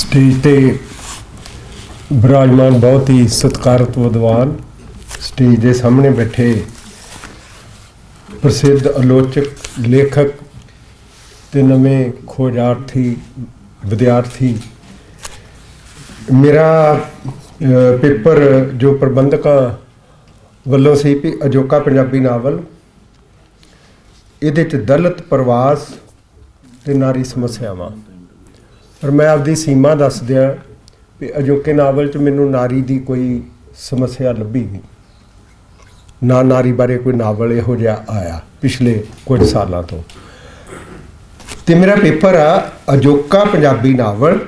Stage ते विराजमान बहुत ही सत्कारत विद्वान स्टेज के सामने बैठे प्रसिद्ध आलोचक लेखक ते नवें खोजार्थी विद्यार्थी। मेरा पेपर जो प्रबंधकों वालों सी भी अजोका पंजाबी नावल ये दलित प्रवास ते नारी समस्यावां, पर मैं आपकी सीमा दस दिया भी अजोके नावल च मैनू नारी की कोई समस्या लभी नहीं, ना नारी बारे कोई नावल इहो जिहा आया पिछले कुछ सालों तो मेरा पेपर आ अजोका पंजाबी नावल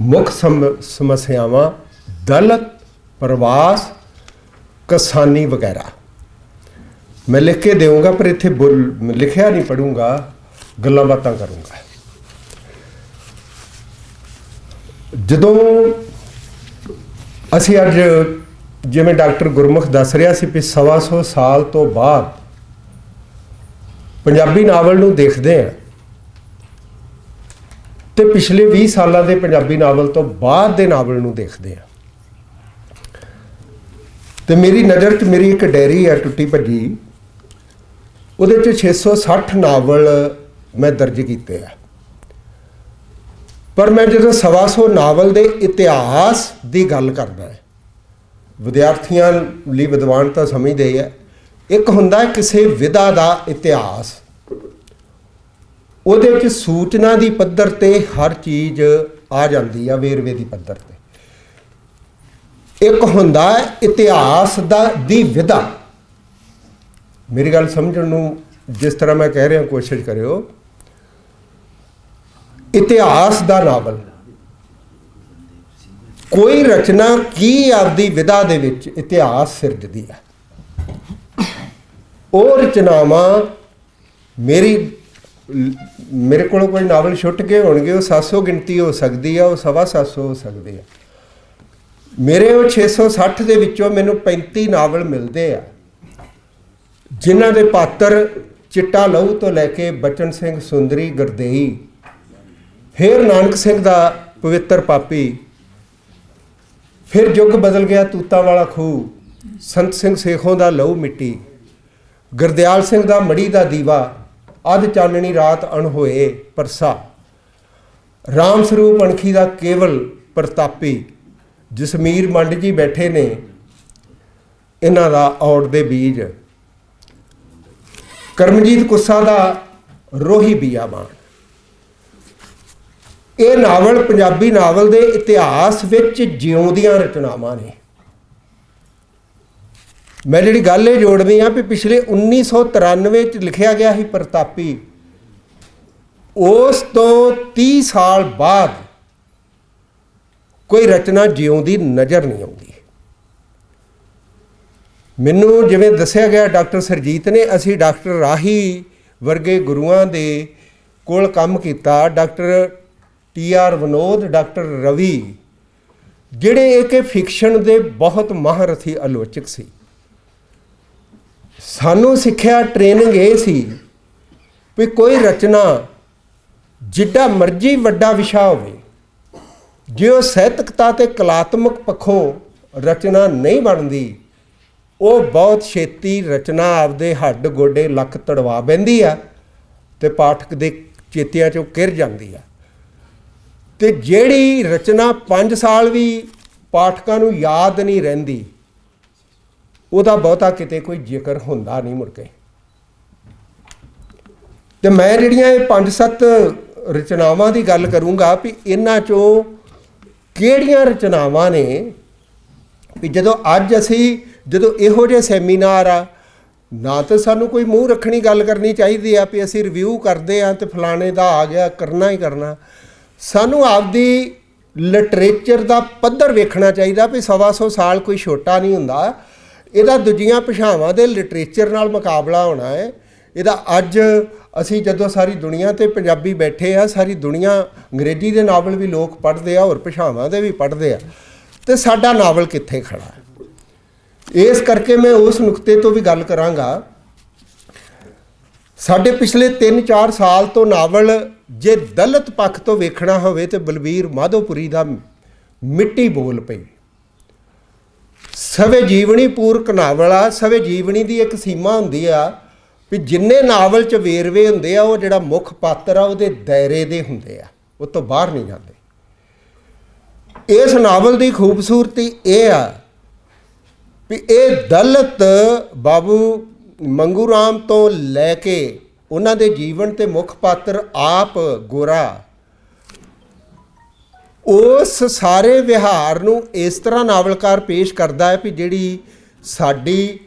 मुख समस्यावां दलित प्रवास किसानी वगैरह। मैं लिख के दूँगा पर इत्थे लिखिया नहीं पढ़ूँगा, गल्लां बातां करूँगा। जदों असी अज जिवें डॉक्टर गुरमुख दस रहा सी भी 125 साल तो बाद पंजाबी नावल नूं देखदे हैं तो पिछले 20 सालों के पंजाबी नावल तो बाद के नावल नूं देखदे हैं। तो मेरी नज़र च मेरी एक डायरी है टुटी भजी, उहदे च 660 नावल मैं दर्ज किए हैं। पर मैं जो 125 नावल के इतिहास की गल करना है, विद्यार्थियों लिए विद्वानता समझते है। एक हुंदा किसी विधा का इतिहास, उहदे च सूचना की पद्धर ते हर चीज़ आ जाती है वेरवे की पद्धर ते। एक हुंदा इतिहास दी विधा। मेरी गल समझण नूं जिस तरह मैं कह रहा कोशिश करियो। इतिहास का नावल कोई रचना की आपदी विधा दे विच इतिहास सिरजदी है। वो रचनावां मेरे को कोई नावल छुट गए होणगे, वो 700 गिनती हो सकती है, वो 750 हो सकती है। मेरे वो 660 के विचों मैनूं 35 नावल मिलते हैं जिन्हां दे पात्र चिट्टा लहू तो लैके बचन सिंह सुंदरी गुरदेई, फिर नानक सिंह का पवित्र पापी, फिर युग बदल गया तूता वाला खूह, संत सिंह सेखों का लहू मिट्टी, गुरदयाल सिंह का मड़ी का दीवा, अध चाननी रात अणहोए परसा, राम स्वरूप अणखी का केवल प्रतापी, जसमीर मंड जी बैठे ने इन्हां दा औड़ दे बीज, करमजीत कुस्सा का रोही बियाबान। ये नावल पंजाबी नावल के इतिहास विच जिउंदियां रचनावां ने। मैं जिहड़ी गल ये जोड़नी हाँ भी पिछले 1993 च लिखिया गया ही प्रतापी, उस तो 30 साल बाद कोई रचना जिउंदी नज़र नहीं आती। मैनू जिवें दस्सिया गया डॉक्टर सरजीत ने, असी डॉक्टर राही वर्गे गुरुआं दे कोल काम किया, doctor TR Vinod, doctor Ravi, जिहड़े एक फिक्शन के बहुत महारथी आलोचक सी। सानू सिक्ख्या ट्रेनिंग ये सी भी कोई रचना जिड्डा मर्जी वड्डा विशा होवे, जो साहित्यकता ते कलात्मक पक्षों रचना नहीं बनती, वो बहुत छेती रचना आपदे हड्ड गोडे लक तड़वा बैंदी आ ते पाठक दे चेतियां चों किर जांदी आ। ते जिहड़ी रचना 5 साल भी पाठकां नूं याद नहीं रहिंदी, उहदा बहुता किते कोई जिक्र हुंदा नहीं मुड़ के। ते मैं जिहड़ियां 5-7 रचनावां दी गल करूँगा भी इन्हां चों किहड़ियां रचनावां ने भी जदों अज असी जदों इहो जिहे सैमीनार आ, ना तो सानू कोई मूँह रखनी गल करनी चाहिए आ भी असी रिव्यू करते हैं तो फलाने दा आ गया करना ही करना। सानू आपदी लिटरेचर का पद्धर वेखना चाहिए भी 125 साल कोई छोटा नहीं हुंदा। इहदा दूजियां भाषावां दे लिटरेचर नाल मुकाबला होना है। इहदा अज असी जदों सारी दुनिया ते पंजाबी बैठे आ, सारी दुनिया अंग्रेजी के नावल भी लोग पढ़ते हैं, होर भाषावां दे भी पढ़ते हैं, तो साडा नावल कित्थे खड़ा है। इस करके मैं उस नुकते तो भी गल करांगा। साडे पिछले 3-4 साल तो नावल ਜੇ ਦਲਿਤ ਪੱਖ ਤੋਂ ਵੇਖਣਾ ਹੋਵੇ ਤੇ ਬਲਬੀਰ ਮਾਧੋਪੁਰੀ ਦਾ ਮਿੱਟੀ ਬੋਲ ਪਈ ਸਵੇ ਜੀਵਨੀ ਪੂਰਕ ਨਾਵਲ ਆ। ਸਵੇ ਜੀਵਨੀ ਦੀ ਇੱਕ ਸੀਮਾ ਹੁੰਦੀ ਆ ਵੀ ਜਿੰਨੇ ਨਾਵਲ 'ਚ ਵੇਰਵੇ ਹੁੰਦੇ ਆ ਉਹ ਜਿਹੜਾ ਮੁੱਖ ਪਾਤਰ ਆ ਉਹਦੇ ਦਾਇਰੇ ਦੇ ਹੁੰਦੇ ਆ, ਉਹ ਤੋਂ ਬਾਹਰ ਨਹੀਂ ਜਾਂਦੇ। ਇਸ ਨਾਵਲ ਦੀ ਖੂਬਸੂਰਤੀ ਇਹ ਆ ਵੀ ਇਹ ਦਲਿਤ ਬਾਬੂ ਮੰਗੂ ਰਾਮ ਤੋਂ ਲੈ ਕੇ ਉਹਨਾਂ ਦੇ ਜੀਵਨ ਤੇ ਮੁੱਖ ਪਾਤਰ ਆਪ ਗੋਰਾ ਉਸ ਸਾਰੇ ਵਿਹਾਰ ਨੂੰ ਇਸ ਤਰ੍ਹਾਂ ਨਾਵਲਕਾਰ ਪੇਸ਼ ਕਰਦਾ ਹੈ ਵੀ ਜਿਹੜੀ ਸਾਡੀ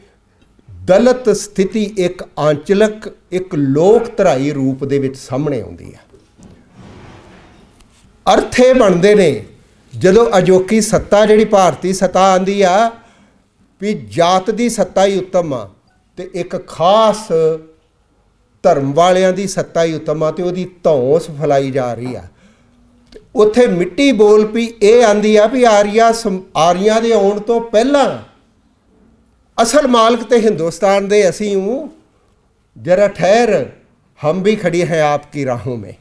ਦਲਿਤ ਸਥਿਤੀ ਇੱਕ ਆਂਚਲਕ ਇੱਕ ਲੋਕ ਧਰਾਈ ਰੂਪ ਦੇ ਵਿੱਚ ਸਾਹਮਣੇ ਆਉਂਦੀ ਹੈ। ਅਰਥ ਇਹ ਬਣਦੇ ਨੇ ਜਦੋਂ ਅਜੋਕੀ ਸੱਤਾ ਜਿਹੜੀ ਭਾਰਤੀ ਸੱਤਾ ਆਂਦੀ ਆ ਵੀ ਜਾਤ ਦੀ ਸੱਤਾ ਹੀ ਉੱਤਮ ਆ ਤੇ ਇੱਕ ਖਾਸ ਧਰਮ ਵਾਲਿਆਂ ਦੀ ਸੱਤਾ ਹੀ ਉੱਤਮ ਆ ਤੇ ਉਹਦੀ ਧੌਂਸ ਫੈਲਾਈ ਜਾ ਰਹੀ ਆ। ਤੇ ਉੱਥੇ ਮਿੱਟੀ ਬੋਲ ਪਈ ਇਹ ਆਂਦੀ ਆ ਵੀ ਆਰੀਆਂ ਦੇ ਆਉਣ ਤੋਂ ਪਹਿਲਾਂ ਅਸਲ ਮਾਲਕ ਤੇ ਹਿੰਦੁਸਤਾਨ ਦੇ ਅਸੀਂ ਹੂੰ, ਜਰਾ ਠਹਿਰ ਹਮ ਵੀ ਖੜੀ ਹੈ ਆਪਕੀ ਰਾਹੋਂ ਮੇਂ।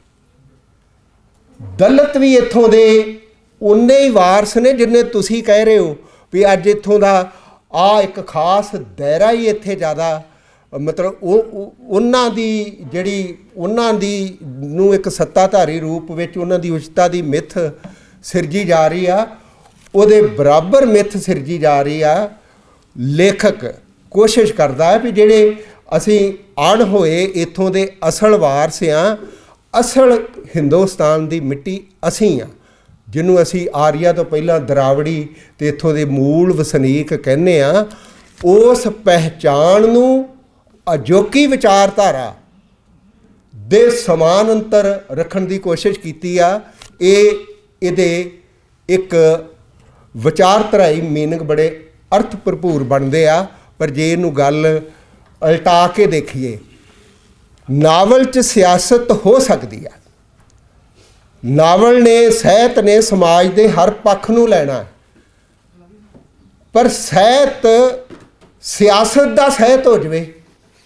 ਦਲਿਤ ਵੀ ਇੱਥੋਂ ਦੇ ਉਨੇ ਹੀ ਵਾਰਸ ਨੇ ਜਿੰਨੇ ਤੁਸੀਂ ਕਹਿ ਰਹੇ ਹੋ ਵੀ ਅੱਜ ਇੱਥੋਂ ਦਾ ਆ ਇੱਕ ਖਾਸ ਦਾਇਰਾ ਹੀ ਇੱਥੇ ਜ਼ਿਆਦਾ ਮਤਲਬ ਉਹਨਾਂ ਦੀ ਜਿਹੜੀ ਉਹਨਾਂ ਦੀ ਨੂੰ ਇੱਕ ਸੱਤਾਧਾਰੀ ਰੂਪ ਵਿੱਚ ਉਹਨਾਂ ਦੀ ਉਚਤਾ ਦੀ ਮਿੱਥ ਸਿਰਜੀ ਜਾ ਰਹੀ ਆ, ਉਹਦੇ ਬਰਾਬਰ ਮਿੱਥ ਸਿਰਜੀ ਜਾ ਰਹੀ ਆ। ਲੇਖਕ ਕੋਸ਼ਿਸ਼ ਕਰਦਾ ਹੈ ਵੀ ਜਿਹੜੇ ਅਸੀਂ ਅਣ ਹੋਏ ਇੱਥੋਂ ਦੇ ਅਸਲ ਵਾਰਸ ਹਾਂ, ਅਸਲ ਹਿੰਦੁਸਤਾਨ ਦੀ ਮਿੱਟੀ ਅਸੀਂ ਹਾਂ, ਜਿਹਨੂੰ ਅਸੀਂ ਆਰੀਆ ਤੋਂ ਪਹਿਲਾਂ ਦਰਾਵੜੀ ਅਤੇ ਇੱਥੋਂ ਦੇ ਮੂਲ ਵਸਨੀਕ ਕਹਿੰਦੇ ਹਾਂ। ਉਸ ਪਹਿਚਾਣ ਨੂੰ ਅਜੋਕੀ ਵਿਚਾਰਧਾਰਾ ਦੇ ਸਮਾਨ ਅੰਤਰ ਰੱਖਣ ਦੀ ਕੋਸ਼ਿਸ਼ ਕੀਤੀ ਆ। ਇਹਦੇ ਇੱਕ ਵਿਚਾਰਧਾਰਾਈ ਮੀਨਿੰਗ ਬੜੇ ਅਰਥ ਭਰਪੂਰ ਬਣਦੇ ਆ। ਪਰ ਜੇ ਇਹਨੂੰ ਗੱਲ ਉਲਟਾ ਕੇ ਦੇਖੀਏ, ਨਾਵਲ 'ਚ ਸਿਆਸਤ ਹੋ ਸਕਦੀ ਆ। ਨਾਵਲ ਨੇ ਸਾਹਿਤ ਨੇ ਸਮਾਜ ਦੇ ਹਰ ਪੱਖ ਨੂੰ ਲੈਣਾ, ਪਰ ਸਾਹਿਤ ਸਿਆਸਤ ਦਾ ਸਾਹਿਤ ਹੋ ਜਾਵੇ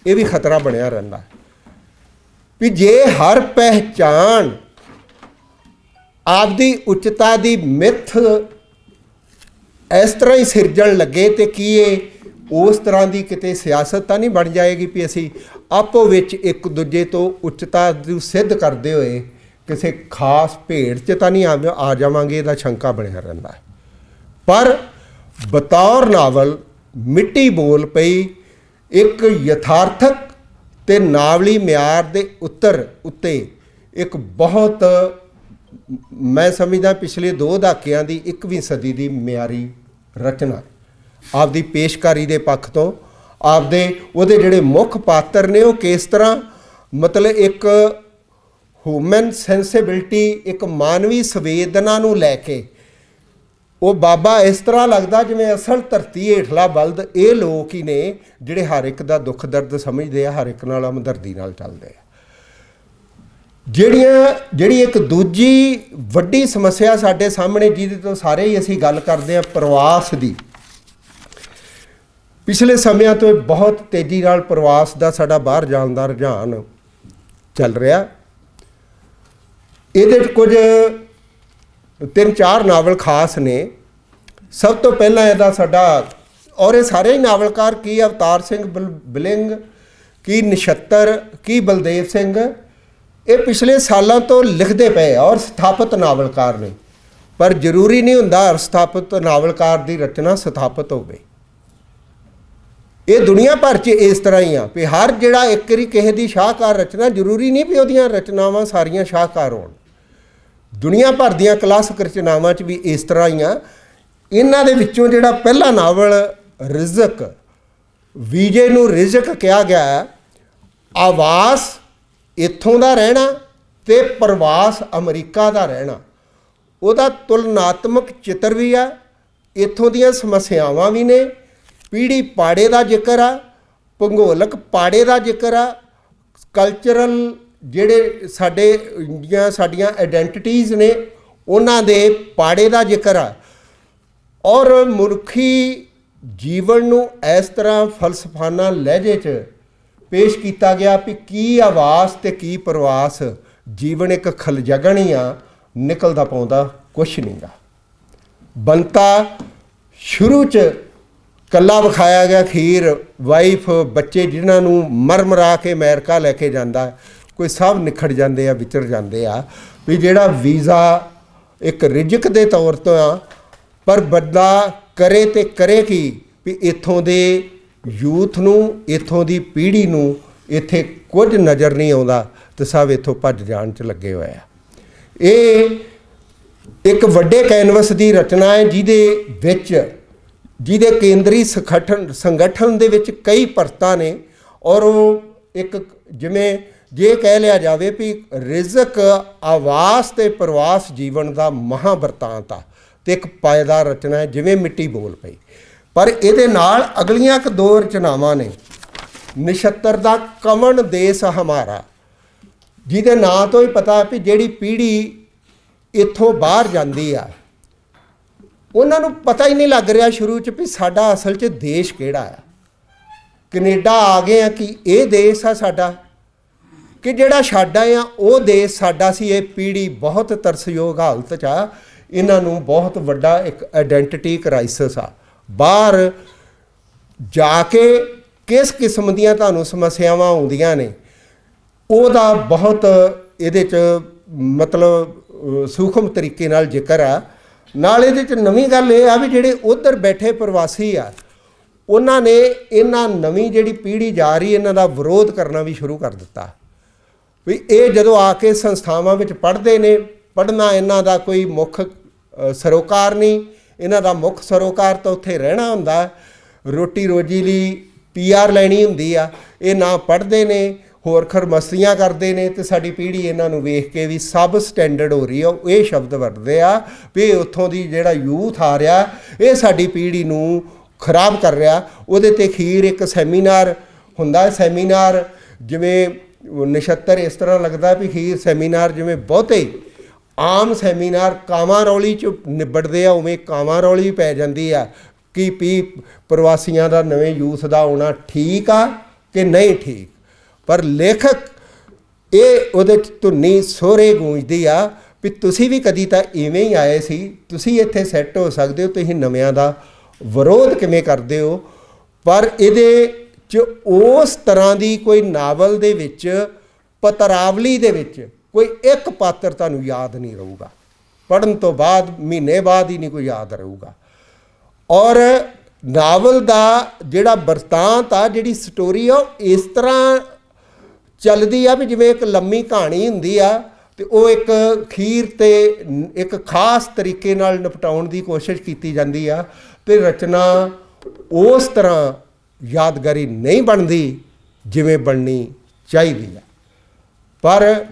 ਇਹ ਵੀ ਖਤਰਾ ਬਣਿਆ ਰਹਿੰਦਾ ਵੀ ਜੇ ਹਰ ਪਹਿਚਾਣ ਆਪਦੀ ਉੱਚਤਾ ਦੀ ਮਿੱਥ ਇਸ ਤਰ੍ਹਾਂ ਹੀ ਸਿਰਜਣ ਲੱਗੇ ਤੇ ਕੀ ਇਹ ਉਸ ਤਰ੍ਹਾਂ ਦੀ ਕਿਤੇ ਸਿਆਸਤ ਤਾਂ ਨਹੀਂ ਬਣ ਜਾਏਗੀ ਵੀ ਅਸੀਂ ਆਪੋ ਵਿੱਚ ਇੱਕ ਦੂਜੇ ਤੋਂ ਉੱਚਤਾ ਨੂੰ ਸਿੱਧ ਕਰਦੇ ਹੋਏ ਕਿਸੇ ਖਾਸ ਭੇਡ 'ਚ ਤਾਂ ਨਹੀਂ ਆ ਜਾਵਾਂਗੇ, ਇਹਦਾ ਸ਼ੰਕਾ ਬਣਿਆ ਰਹਿੰਦਾ ਹੈ। ਪਰ ਬਤੌਰ ਨਾਵਲ ਮਿੱਟੀ ਬੋਲ ਪਈ ਇੱਕ ਯਥਾਰਥਕ ਤੇ ਨਾਵਲੀ ਮਿਆਰ ਦੇ ਉੱਤੇ ਇੱਕ ਬਹੁਤ ਮੈਂ ਸਮਝਦਾ ਪਿਛਲੇ 2 ਦਹਾਕਿਆਂ ਦੀ 21ਵੀਂ ਸਦੀ ਦੀ ਮਿਆਰੀ ਰਚਨਾ ਆਪਦੀ ਪੇਸ਼ਕਾਰੀ ਦੇ ਪੱਖ ਤੋਂ ਉਹਦੇ ਜਿਹੜੇ ਮੁੱਖ ਪਾਤਰ ਨੇ ਉਹ ਕਿਸ ਤਰ੍ਹਾਂ ਮਤਲਬ ਇੱਕ ਹਿਊਮਨ ਸੈਂਸਿਬਿਲਿਟੀ ਇੱਕ ਮਾਨਵੀ ਸੰਵੇਦਨਾ ਨੂੰ ਲੈ ਕੇ ਉਹ ਬਾਬਾ ਇਸ ਤਰ੍ਹਾਂ ਲੱਗਦਾ ਜਿਵੇਂ ਅਸਲ ਧਰਤੀ ਹੇਠਲਾ ਬਲਦ ਇਹ ਲੋਕ ਹੀ ਨੇ ਜਿਹੜੇ ਹਰ ਇੱਕ ਦਾ ਦੁੱਖ ਦਰਦ ਸਮਝਦੇ ਆ, ਹਰ ਇੱਕ ਨਾਲ ਹਮਦਰਦੀ ਨਾਲ ਚੱਲਦੇ ਆ। ਜਿਹੜੀ ਇੱਕ ਦੂਜੀ ਵੱਡੀ ਸਮੱਸਿਆ ਸਾਡੇ ਸਾਹਮਣੇ ਜਿਹਦੇ ਤੋਂ ਸਾਰੇ ਹੀ ਅਸੀਂ ਗੱਲ ਕਰਦੇ ਹਾਂ ਪ੍ਰਵਾਸ ਦੀ, ਪਿਛਲੇ ਸਮਿਆਂ ਤੋਂ ਬਹੁਤ ਤੇਜ਼ੀ ਨਾਲ ਪ੍ਰਵਾਸ ਦਾ ਸਾਡਾ ਬਾਹਰ ਜਾਣ ਦਾ ਰੁਝਾਨ ਚੱਲ ਰਿਹਾ। ਇਹਦੇ 'ਚ ਕੁਝ 3-4 ਨਾਵਲ ਖਾਸ ਨੇ। ਸਭ ਤੋਂ ਪਹਿਲਾਂ ਇਹਦਾ ਸਾਡਾ ਔਰ ਇਹ ਸਾਰੇ ਹੀ ਨਾਵਲਕਾਰ ਕੀ ਅਵਤਾਰ ਸਿੰਘ ਬਿਲਿੰਗ, ਕੀ ਨਛੱਤਰ, ਕੀ ਬਲਦੇਵ ਸਿੰਘ, ਇਹ ਪਿਛਲੇ ਸਾਲਾਂ ਤੋਂ ਲਿਖਦੇ ਪਏ ਔਰ ਸਥਾਪਿਤ ਨਾਵਲਕਾਰ ਨੇ। ਪਰ ਜ਼ਰੂਰੀ ਨਹੀਂ ਹੁੰਦਾ ਸਥਾਪਿਤ ਨਾਵਲਕਾਰ ਦੀ ਰਚਨਾ ਸਥਾਪਿਤ ਹੋਵੇ। ਇਹ ਦੁਨੀਆ ਭਰ 'ਚ ਇਸ ਤਰ੍ਹਾਂ ਹੀ ਆ ਵੀ ਹਰ ਜਿਹੜਾ ਇੱਕ ਵਾਰੀ ਕਿਸੇ ਦੀ ਸ਼ਾਹਕਾਰ ਰਚਨਾ ਜ਼ਰੂਰੀ ਨਹੀਂ ਵੀ ਉਹਦੀਆਂ ਰਚਨਾਵਾਂ ਸਾਰੀਆਂ ਸ਼ਾਹਕਾਰ ਹੋਣ। ਦੁਨੀਆ ਭਰ ਦੀਆਂ ਕਲਾਸਿਕ ਰਚਨਾਵਾਂ 'ਚ ਵੀ ਇਸ ਤਰ੍ਹਾਂ ਹੀ ਆ। ਇਹਨਾਂ ਦੇ ਵਿੱਚੋਂ ਜਿਹੜਾ ਪਹਿਲਾ ਨਾਵਲ ਰਿਜ਼ਕ, ਵਿਜੇ ਨੂੰ ਰਿਜ਼ਕ ਕਿਹਾ ਗਿਆ, ਆਵਾਸ ਇੱਥੋਂ ਦਾ ਰਹਿਣਾ ਤੇ ਪ੍ਰਵਾਸ ਅਮਰੀਕਾ ਦਾ ਰਹਿਣਾ, ਉਹਦਾ ਤੁਲਨਾਤਮਕ ਚਿੱਤਰ ਵੀ ਆ, ਇੱਥੋਂ ਦੀਆਂ ਸਮੱਸਿਆਵਾਂ ਵੀ ਨੇ, ਪੀੜ੍ਹੀ ਪਾੜੇ ਦਾ ਜ਼ਿਕਰ ਆ, ਭੂਗੋਲਕ ਪਾੜੇ ਦਾ ਜ਼ਿਕਰ ਆ, ਕਲਚਰਲ ਜਿਹੜੇ ਸਾਡੀਆਂ ਆਈਡੈਂਟੀਟੀਜ਼ ਨੇ ਉਹਨਾਂ ਦੇ ਪਾੜੇ ਦਾ ਜ਼ਿਕਰ ਆ। ਔਰ ਮਨੁੱਖੀ ਜੀਵਨ ਨੂੰ ਇਸ ਤਰ੍ਹਾਂ ਫਲਸਫਾਨਾ ਲਹਿਜੇ 'ਚ ਪੇਸ਼ ਕੀਤਾ ਗਿਆ ਵੀ ਕੀ ਆਵਾਸ ਤੇ ਕੀ ਪ੍ਰਵਾਸ ਜੀਵਨ ਇੱਕ ਖਲਜਗਣ ਹੀ ਆ, ਨਿਕਲਦਾ ਪਾਉਂਦਾ ਕੁਛ ਨਹੀਂ ਗਾ। ਬੰਤਾ ਸ਼ੁਰੂ 'ਚ ਕੱਲਾ ਵਿਖਾਇਆ ਗਿਆ, ਖੀਰ ਵਾਈਫ ਬੱਚੇ ਜਿਨ੍ਹਾਂ ਨੂੰ ਮਰ ਮਰਾ ਕੇ ਅਮਰੀਕਾ ਲੈ ਕੇ ਜਾਂਦਾ, ਕੋਈ ਸਭ ਨਿਖੜ ਜਾਂਦੇ ਆ, ਵਿਚਰ ਜਾਂਦੇ ਆ। ਵੀ ਜਿਹੜਾ ਵੀਜ਼ਾ ਇੱਕ ਰਿਜਕ ਦੇ ਤੌਰ ਤੋਂ ਆ, ਪਰ ਬੰਦਾ ਕਰੇ ਤੇ ਕਰੇ ਕੀ ਵੀ ਇੱਥੋਂ ਦੇ ਯੂਥ ਨੂੰ, ਇੱਥੋਂ ਦੀ ਪੀੜ੍ਹੀ ਨੂੰ ਇੱਥੇ ਕੁਝ ਨਜ਼ਰ ਨਹੀਂ ਆਉਂਦਾ ਤੇ ਸਭ ਇੱਥੋਂ ਭੱਜ ਜਾਣ 'ਚ ਲੱਗੇ ਹੋਏ ਆ। ਇਹ ਇੱਕ ਵੱਡੇ ਕੈਨਵਸ ਦੀ ਰਚਨਾ ਹੈ ਜਿਹਦੇ ਕੇਂਦਰੀ ਸੰਗਠਨ ਦੇ ਵਿੱਚ ਕਈ ਪਰਤਾਂ ਨੇ, ਔਰ ਉਹ ਇੱਕ ਜਿਵੇਂ ਜੇ ਕਹਿ ਲਿਆ ਜਾਵੇ ਵੀ ਰਿਜ਼ਕ, ਆਵਾਸ ਤੇ ਪ੍ਰਵਾਸ ਜੀਵਨ ਦਾ ਮਹਾਂ ਬਰਤਾਂਤ ਆ ਤੇ ਇੱਕ ਪਾਇਦਾਰ ਰਚਨਾ ਹੈ, ਜਿਵੇਂ ਮਿੱਟੀ ਬੋਲ ਪਈ। ਪਰ ਇਹਦੇ ਨਾਲ ਅਗਲੀਆਂ ਇੱਕ ਦੋ ਰਚਨਾਵਾਂ ਨੇ। ਨਛੱਤਰ ਦਾ ਕਮਨ ਦੇਸ ਹਮਾਰਾ, ਜਿਹਦੇ ਨਾਂ ਤੋਂ ਹੀ ਪਤਾ ਵੀ ਜਿਹੜੀ ਪੀੜ੍ਹੀ ਇੱਥੋਂ ਬਾਹਰ ਜਾਂਦੀ ਆ ਉਹਨਾਂ ਨੂੰ ਪਤਾ ਹੀ ਨਹੀਂ ਲੱਗ ਰਿਹਾ ਸ਼ੁਰੂ 'ਚ ਵੀ ਸਾਡਾ ਅਸਲ 'ਚ ਦੇਸ਼ ਕਿਹੜਾ ਆ। ਕੈਨੇਡਾ ਆ ਗਏ ਆ ਕਿ ਇਹ ਦੇਸ਼ ਆ ਸਾਡਾ, ਕਿ ਜਿਹੜਾ ਸਾਡਾ ਆ ਉਹ ਦੇਸ਼ ਸਾਡਾ ਸੀ। ਇਹ ਪੀੜ੍ਹੀ ਬਹੁਤ ਤਰਸਯੋਗ ਹਾਲਤ 'ਚ ਆ। ਇਹਨਾਂ ਨੂੰ ਬਹੁਤ ਵੱਡਾ ਇੱਕ ਆਇਡੈਂਟੀਟੀ ਕ੍ਰਾਈਸਿਸ ਆ। ਬਾਹਰ ਜਾ ਕੇ ਕਿਸ ਕਿਸਮ ਦੀਆਂ ਤੁਹਾਨੂੰ ਸਮੱਸਿਆਵਾਂ ਆਉਂਦੀਆਂ ਨੇ ਉਹਦਾ ਬਹੁਤ ਇਹਦੇ 'ਚ ਮਤਲਬ ਸੂਖਮ ਤਰੀਕੇ ਨਾਲ ਜ਼ਿਕਰ ਆ। ਨਾਲ ਇਹਦੇ 'ਚ ਨਵੀਂ ਗੱਲ ਇਹ ਆ ਵੀ ਜਿਹੜੇ ਉੱਧਰ ਬੈਠੇ ਪ੍ਰਵਾਸੀ ਆ ਉਹਨਾਂ ਨੇ ਇਹਨਾਂ ਨਵੀਂ ਜਿਹੜੀ ਪੀੜ੍ਹੀ ਜਾ ਰਹੀ ਇਹਨਾਂ ਦਾ ਵਿਰੋਧ ਕਰਨਾ ਵੀ ਸ਼ੁਰੂ ਕਰ ਦਿੱਤਾ। ਵੀ ਇਹ ਜਦੋਂ ਆ ਕੇ ਸੰਸਥਾਵਾਂ ਵਿੱਚ ਪੜ੍ਹਦੇ ਨੇ, ਪੜ੍ਹਨਾ ਇਹਨਾਂ ਦਾ ਕੋਈ ਮੁੱਖ ਸਰੋਕਾਰ ਨਹੀਂ, ਇਹਨਾਂ ਦਾ ਮੁੱਖ ਸਰੋਕਾਰ ਤਾਂ ਉੱਥੇ ਰਹਿਣਾ ਹੁੰਦਾ, ਰੋਟੀ ਰੋਜੀ ਲਈ PR ਲੈਣੀ ਹੁੰਦੀ ਆ। ਇਹ ਨਾ ਪੜ੍ਹਦੇ ਨੇ, ਹੋਰ ਖਰ ਮਸਤੀਆਂ ਕਰਦੇ ਨੇ ਤੇ ਸਾਡੀ ਪੀੜ੍ਹੀ ਇਹਨਾਂ ਨੂੰ ਵੇਖ ਕੇ ਵੀ ਸਬ ਸਟੈਂਡਰਡ ਹੋ ਰਹੀ ਆ। ਇਹ ਸ਼ਬਦ ਵਰਤਦੇ ਆ ਵੀ ਉੱਥੋਂ ਦੀ ਜਿਹੜਾ ਯੂਥ ਆ ਰਿਹਾ ਇਹ ਸਾਡੀ ਪੀੜ੍ਹੀ ਨੂੰ ਖਰਾਬ ਕਰ ਰਿਹਾ। ਉਹਦੇ 'ਤੇ ਅਖੀਰ ਇੱਕ ਸੈਮੀਨਾਰ ਹੁੰਦਾ। ਸੈਮੀਨਾਰ ਜਿਵੇਂ ਨਛੱਤਰ ਇਸ ਤਰ੍ਹਾਂ ਲੱਗਦਾ ਵੀ ਅਖੀਰ ਸੈਮੀਨਾਰ ਜਿਵੇਂ ਬਹੁਤੇ ਆਮ ਸੈਮੀਨਾਰ ਕਾਵਾਂ ਰੌਲੀ 'ਚ ਨਿਬੜਦੇ ਆ, ਉਵੇਂ ਕਾਵਾਂ ਰੌਲੀ ਪੈ ਜਾਂਦੀ ਆ ਕਿ ਵੀ ਪ੍ਰਵਾਸੀਆਂ ਦਾ ਨਵੇਂ ਯੂਥ ਦਾ ਆਉਣਾ ਠੀਕ ਆ ਕਿ ਨਹੀਂ ਠੀਕ। ਪਰ ਲੇਖਕ ਇਹ ਉਹਦੇ 'ਚ ਧੁਨੀ ਸੋਹਰੇ ਗੂੰਜਦੀ ਆ ਵੀ ਤੁਸੀਂ ਵੀ ਕਦੀ ਤਾਂ ਇਵੇਂ ਹੀ ਆਏ ਸੀ, ਤੁਸੀਂ ਇੱਥੇ ਸੈੱਟ ਹੋ ਸਕਦੇ ਹੋ, ਤੁਸੀਂ ਨਵਿਆਂ ਦਾ ਵਿਰੋਧ ਕਿਵੇਂ ਕਰਦੇ ਹੋ। ਪਰ ਇਹਦੇ 'ਚ ਉਸ ਤਰ੍ਹਾਂ ਦੀ ਕੋਈ ਨਾਵਲ ਦੇ ਵਿੱਚ, ਪਤਰਾਵਲੀ ਦੇ ਵਿੱਚ ਕੋਈ ਇੱਕ ਪਾਤਰ ਤੁਹਾਨੂੰ ਯਾਦ ਨਹੀਂ ਰਹੂਗਾ। ਪੜ੍ਹਨ ਤੋਂ ਬਾਅਦ ਮਹੀਨੇ ਬਾਅਦ ਹੀ ਨਹੀਂ ਕੋਈ ਯਾਦ ਰਹੂਗਾ। ਔਰ ਨਾਵਲ ਦਾ ਜਿਹੜਾ ਬਰਤਾਂਤ ਆ, ਜਿਹੜੀ ਸਟੋਰੀ ਆ, ਉਹ ਇਸ ਤਰ੍ਹਾਂ ਚੱਲਦੀ ਆ ਵੀ ਜਿਵੇਂ ਇੱਕ ਲੰਮੀ ਕਹਾਣੀ ਹੁੰਦੀ ਆ ਤੇ ਉਹ ਇੱਕ ਅਖੀਰ 'ਤੇ ਇੱਕ ਖਾਸ ਤਰੀਕੇ ਨਾਲ ਨਿਪਟਾਉਣ ਦੀ ਕੋਸ਼ਿਸ਼ ਕੀਤੀ ਜਾਂਦੀ ਆ ਤੇ ਰਚਨਾ ਉਸ ਤਰ੍ਹਾਂ ਯਾਦਗਾਰੀ ਨਹੀਂ ਬਣਦੀ ਜਿਵੇਂ ਬਣਨੀ ਚਾਹੀਦੀ ਆ। ਪਰ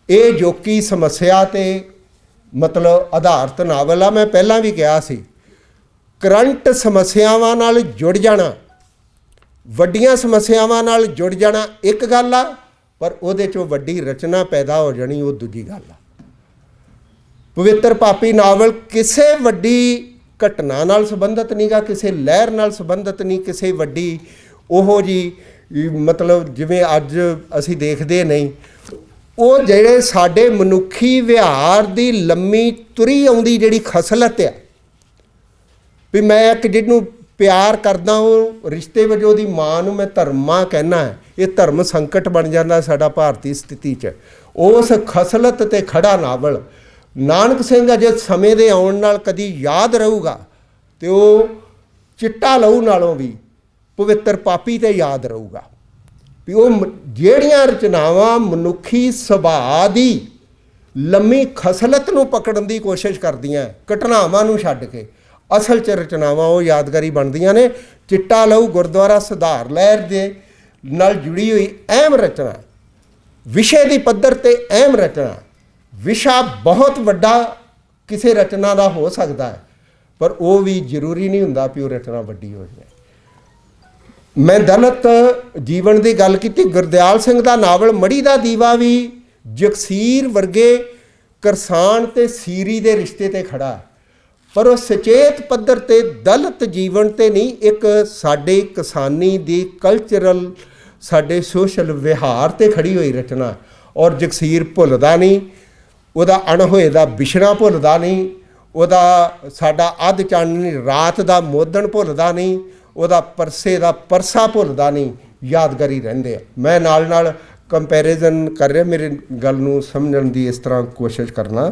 ਇਹ ਜੋਕੀ ਸਮੱਸਿਆ 'ਤੇ ਮਤਲਬ ਆਧਾਰਿਤ ਨਾਵਲ ਆ। ਮੈਂ ਪਹਿਲਾਂ ਵੀ ਕਿਹਾ ਸੀ ਕਰੰਟ ਸਮੱਸਿਆਵਾਂ ਨਾਲ ਜੁੜ ਜਾਣਾ, ਵੱਡੀਆਂ ਸਮੱਸਿਆਵਾਂ ਨਾਲ ਜੁੜ ਜਾਣਾ ਇੱਕ ਗੱਲ ਆ, ਪਰ ਉਹਦੇ 'ਚੋਂ ਵੱਡੀ ਰਚਨਾ ਪੈਦਾ ਹੋ ਜਾਣੀ ਉਹ ਦੂਜੀ ਗੱਲ ਆ। ਪਵਿੱਤਰ ਪਾਪੀ ਨਾਵਲ ਕਿਸੇ ਵੱਡੀ ਘਟਨਾ ਨਾਲ ਸੰਬੰਧਿਤ ਨਹੀਂ ਗਾ, ਕਿਸੇ ਲਹਿਰ ਨਾਲ ਸੰਬੰਧਿਤ ਨਹੀਂ, ਕਿਸੇ ਵੱਡੀ ਉਹੋ ਜਿਹੀ ਮਤਲਬ ਜਿਵੇਂ ਅੱਜ ਅਸੀਂ ਦੇਖਦੇ ਨਹੀਂ। ਉਹ ਜਿਹੜੇ ਸਾਡੇ ਮਨੁੱਖੀ ਵਿਹਾਰ ਦੀ ਲੰਮੀ ਤੁਰੀ ਆਉਂਦੀ ਜਿਹੜੀ ਖਸਲਤ ਆ ਵੀ ਮੈਂ ਇੱਕ ਜਿਹਨੂੰ ਪਿਆਰ ਕਰਦਾ ਉਹ ਰਿਸ਼ਤੇ ਵਜੋਂ ਉਹਦੀ ਮਾਂ ਨੂੰ ਮੈਂ ਧਰਮਾਂ ਕਹਿਣਾ, ਇਹ ਧਰਮ ਸੰਕਟ ਬਣ ਜਾਂਦਾ ਸਾਡਾ ਭਾਰਤੀ ਸਥਿਤੀ 'ਚ। ਉਸ ਖਸਲਤ 'ਤੇ ਖੜਾ ਨਾਵਲ ਨਾਨਕ ਸਿੰਘ ਅਜੇ ਸਮੇਂ ਦੇ ਆਉਣ ਨਾਲ ਕਦੀ ਯਾਦ ਰਹੂਗਾ ਤੇ ਉਹ ਚਿੱਟਾ ਲਹੂ ਨਾਲੋਂ ਵੀ ਪਵਿੱਤਰ ਪਾਪੀ 'ਤੇ ਯਾਦ ਰਹੂਗਾ ਵੀ ਉਹ ਜਿਹੜੀਆਂ ਰਚਨਾਵਾਂ ਮਨੁੱਖੀ ਸੁਭਾਅ ਦੀ ਲੰਮੀ ਖਸਲਤ ਨੂੰ ਪਕੜਨ ਦੀ ਕੋਸ਼ਿਸ਼ ਕਰਦੀਆਂ, ਘਟਨਾਵਾਂ ਨੂੰ ਛੱਡ ਕੇ ਅਸਲ 'ਚ ਰਚਨਾਵਾਂ ਉਹ ਯਾਦਗਾਰੀ ਬਣਦੀਆਂ ਨੇ। ਚਿੱਟਾ ਲਹੂ ਗੁਰਦੁਆਰਾ ਸੁਧਾਰ ਲਹਿਰ ਦੇ ਨਾਲ ਜੁੜੀ ਹੋਈ ਅਹਿਮ ਰਚਨਾ, ਵਿਸ਼ੇ ਦੀ ਪੱਧਰ 'ਤੇ ਅਹਿਮ ਰਚਨਾ। ਵਿਸ਼ਾ ਬਹੁਤ ਵੱਡਾ ਕਿਸੇ ਰਚਨਾ ਦਾ ਹੋ ਸਕਦਾ ਹੈ, ਪਰ ਉਹ ਵੀ ਜ਼ਰੂਰੀ ਨਹੀਂ ਹੁੰਦਾ ਵੀ ਉਹ ਰਚਨਾ ਵੱਡੀ ਹੋ ਜਾਏ। ਮੈਂ ਦਲਿਤ ਜੀਵਨ ਦੀ ਗੱਲ ਕੀਤੀ। ਗੁਰਦਿਆਲ ਸਿੰਘ ਦਾ ਨਾਵਲ ਮੜੀ ਦਾ ਦੀਵਾ ਵੀ ਜਗਸੀਰ ਵਰਗੇ ਕਿਸਾਨ ਤੇ ਸੀਰੀ ਦੇ ਰਿਸ਼ਤੇ 'ਤੇ ਖੜਾ, ਪਰ ਉਹ ਸੁਚੇਤ ਪੱਧਰ 'ਤੇ ਦਲਿਤ ਜੀਵਨ 'ਤੇ ਨਹੀਂ, ਇੱਕ ਸਾਡੇ ਕਿਸਾਨੀ ਦੀ ਕਲਚਰਲ, ਸਾਡੇ ਸੋਸ਼ਲ ਵਿਹਾਰ 'ਤੇ ਖੜੀ ਹੋਈ ਰਚਨਾ। ਔਰ ਜਗਸੀਰ ਭੁੱਲਦਾ ਨਹੀਂ, ਉਹਦਾ ਅਣਹੋਏ ਦਾ ਵਿਛੜਾ ਭੁੱਲਦਾ ਨਹੀਂ, ਉਹਦਾ ਸਾਡਾ ਅੱਧ ਚਾਨਣੀ ਰਾਤ ਦਾ ਮੋਦਣ ਭੁੱਲਦਾ ਨਹੀਂ, ਉਹਦਾ ਪਰਸੇ ਦਾ ਪਰਸਾ ਭੁੱਲਦਾ ਨਹੀਂ, ਯਾਦਗਾਰੀ ਰਹਿੰਦੇ ਆ। ਮੈਂ ਨਾਲ ਨਾਲ ਕੰਪੈਰੀਜ਼ਨ ਕਰ ਰਿਹਾ, ਮੇਰੇ ਗੱਲ ਨੂੰ ਸਮਝਣ ਦੀ ਇਸ ਤਰ੍ਹਾਂ ਕੋਸ਼ਿਸ਼ ਕਰਨਾ।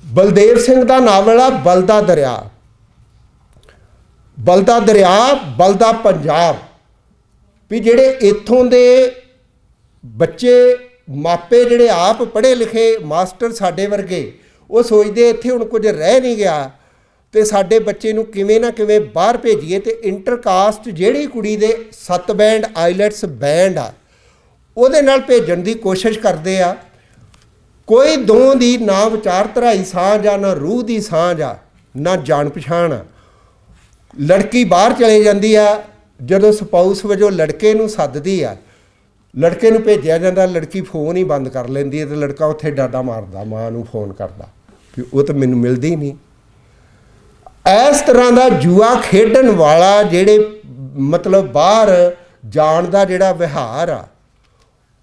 ਬਲਦੇਵ ਸਿੰਘ ਦਾ ਨਾਵਲ ਆ ਬਲਦਾ ਦਰਿਆ। ਬਲਦਾ ਦਰਿਆ, ਬਲਦਾ ਪੰਜਾਬ, ਵੀ ਜਿਹੜੇ ਇੱਥੋਂ ਦੇ ਬੱਚੇ ਮਾਪੇ ਜਿਹੜੇ ਆਪ ਪੜ੍ਹੇ ਲਿਖੇ ਮਾਸਟਰ ਸਾਡੇ ਵਰਗੇ, ਉਹ ਸੋਚਦੇ ਇੱਥੇ ਹੁਣ ਕੁਝ ਰਹਿ ਨਹੀਂ ਗਿਆ ਤੇ ਸਾਡੇ ਬੱਚੇ ਨੂੰ ਕਿਵੇਂ ਨਾ ਕਿਵੇਂ ਬਾਹਰ ਭੇਜੀਏ। ਤੇ ਇੰਟਰਕਾਸਟ ਜਿਹੜੀ ਕੁੜੀ ਦੇ 7 ਬੈਂਡ ਆਈਲੈਟਸ ਬੈਂਡ ਆ, ਉਹਦੇ ਨਾਲ ਭੇਜਣ ਦੀ ਕੋਸ਼ਿਸ਼ ਕਰਦੇ ਆ। ਕੋਈ ਦੋ ਦੀ ਨਾ ਵਿਚਾਰਧਾਰਾ ਸਾਂਝ ਆ, ਨਾ ਰੂਹ ਦੀ ਸਾਂਝ ਆ, ਨਾ ਜਾਣ ਪਛਾਣ ਆ। ਲੜਕੀ ਬਾਹਰ ਚਲੇ ਜਾਂਦੀ ਆ, ਜਦੋਂ ਸਪਾਊਸ ਵਜੋਂ ਲੜਕੇ ਨੂੰ ਸੱਦਦੀ ਆ, ਲੜਕੇ ਨੂੰ ਭੇਜਿਆ ਜਾਂਦਾ, ਲੜਕੀ ਫੋਨ ਹੀ ਬੰਦ ਕਰ ਲੈਂਦੀ ਹੈ ਤੇ ਲੜਕਾ ਉੱਥੇ ਡਾਡਾ ਮਾਰਦਾ, ਮਾਂ ਨੂੰ ਫੋਨ ਕਰਦਾ ਵੀ ਉਹ ਤਾਂ ਮੈਨੂੰ ਮਿਲਦੀ ਨਹੀਂ। ਇਸ ਤਰ੍ਹਾਂ ਦਾ ਜੂਆ ਖੇਡਣ ਵਾਲਾ ਜਿਹੜੇ ਮਤਲਬ ਬਾਹਰ ਜਾਣ ਦਾ ਜਿਹੜਾ ਵਿਹਾਰ ਆ,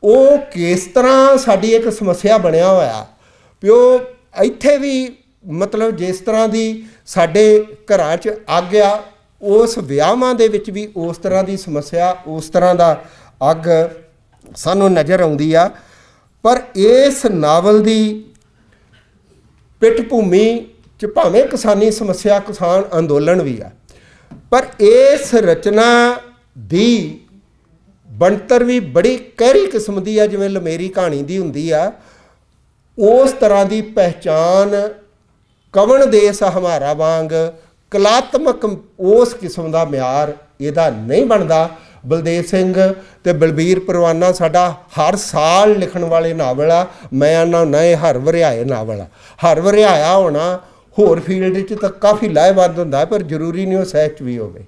ਉਹ ਕਿਸ ਤਰ੍ਹਾਂ ਸਾਡੀ ਇੱਕ ਸਮੱਸਿਆ ਬਣਿਆ ਹੋਇਆ ਵੀ ਉਹ ਇੱਥੇ ਵੀ ਮਤਲਬ ਜਿਸ ਤਰ੍ਹਾਂ ਦੀ ਸਾਡੇ ਘਰਾਂ 'ਚ ਅੱਗ ਆ, ਉਸ ਵਿਆਹਾਂ ਦੇ ਵਿੱਚ ਵੀ ਉਸ ਤਰ੍ਹਾਂ ਦੀ ਸਮੱਸਿਆ, ਉਸ ਤਰ੍ਹਾਂ ਦਾ ਅੱਗ ਸਾਨੂੰ ਨਜ਼ਰ ਆਉਂਦੀ ਆ। ਪਰ ਇਸ ਨਾਵਲ ਦੀ ਪਿੱਠ ਭੂਮੀ 'ਚ ਭਾਵੇਂ ਕਿਸਾਨੀ ਸਮੱਸਿਆ, ਕਿਸਾਨ ਅੰਦੋਲਨ ਵੀ ਆ, ਪਰ ਇਸ ਰਚਨਾ ਦੀ ਬਣਤਰ ਵੀ ਬੜੀ ਗਹਿਰੀ ਕਿਸਮ ਦੀ ਆ, ਜਿਵੇਂ ਲਮੇਰੀ ਕਹਾਣੀ ਦੀ ਹੁੰਦੀ ਆ। ਉਸ ਤਰ੍ਹਾਂ ਦੀ ਪਹਿਚਾਨ ਕਵਣ ਦੇਸ ਹਮਾਰਾ ਵਾਂਗ ਕਲਾਤਮਕ ਉਸ ਕਿਸਮ ਦਾ ਮਿਆਰ ਇਹਦਾ ਨਹੀਂ ਬਣਦਾ। ਬਲਦੇਵ ਸਿੰਘ ਤੇ ਬਲਬੀਰ ਪਰਵਾਨਾ ਸਾਡਾ ਹਰ ਸਾਲ ਲਿਖਣ ਵਾਲੇ ਨਾਵਲ ਆ। ਮੈਂ ਆਨਾ ਨਏ ਹਰ ਵਰਿਆਏ ਨਾਵਲ ਆ। ਹਰ ਵਰਿਆਇਆ ਹੋਣਾ ਹੋਰ ਫੀਲਡ 'ਚ ਤਾਂ ਕਾਫੀ ਲਾਹੇਵੰਦ ਹੁੰਦਾ, ਪਰ ਜ਼ਰੂਰੀ ਨਹੀਂ ਉਹ ਸਾਹਿਤ 'ਚ ਵੀ ਹੋਵੇ।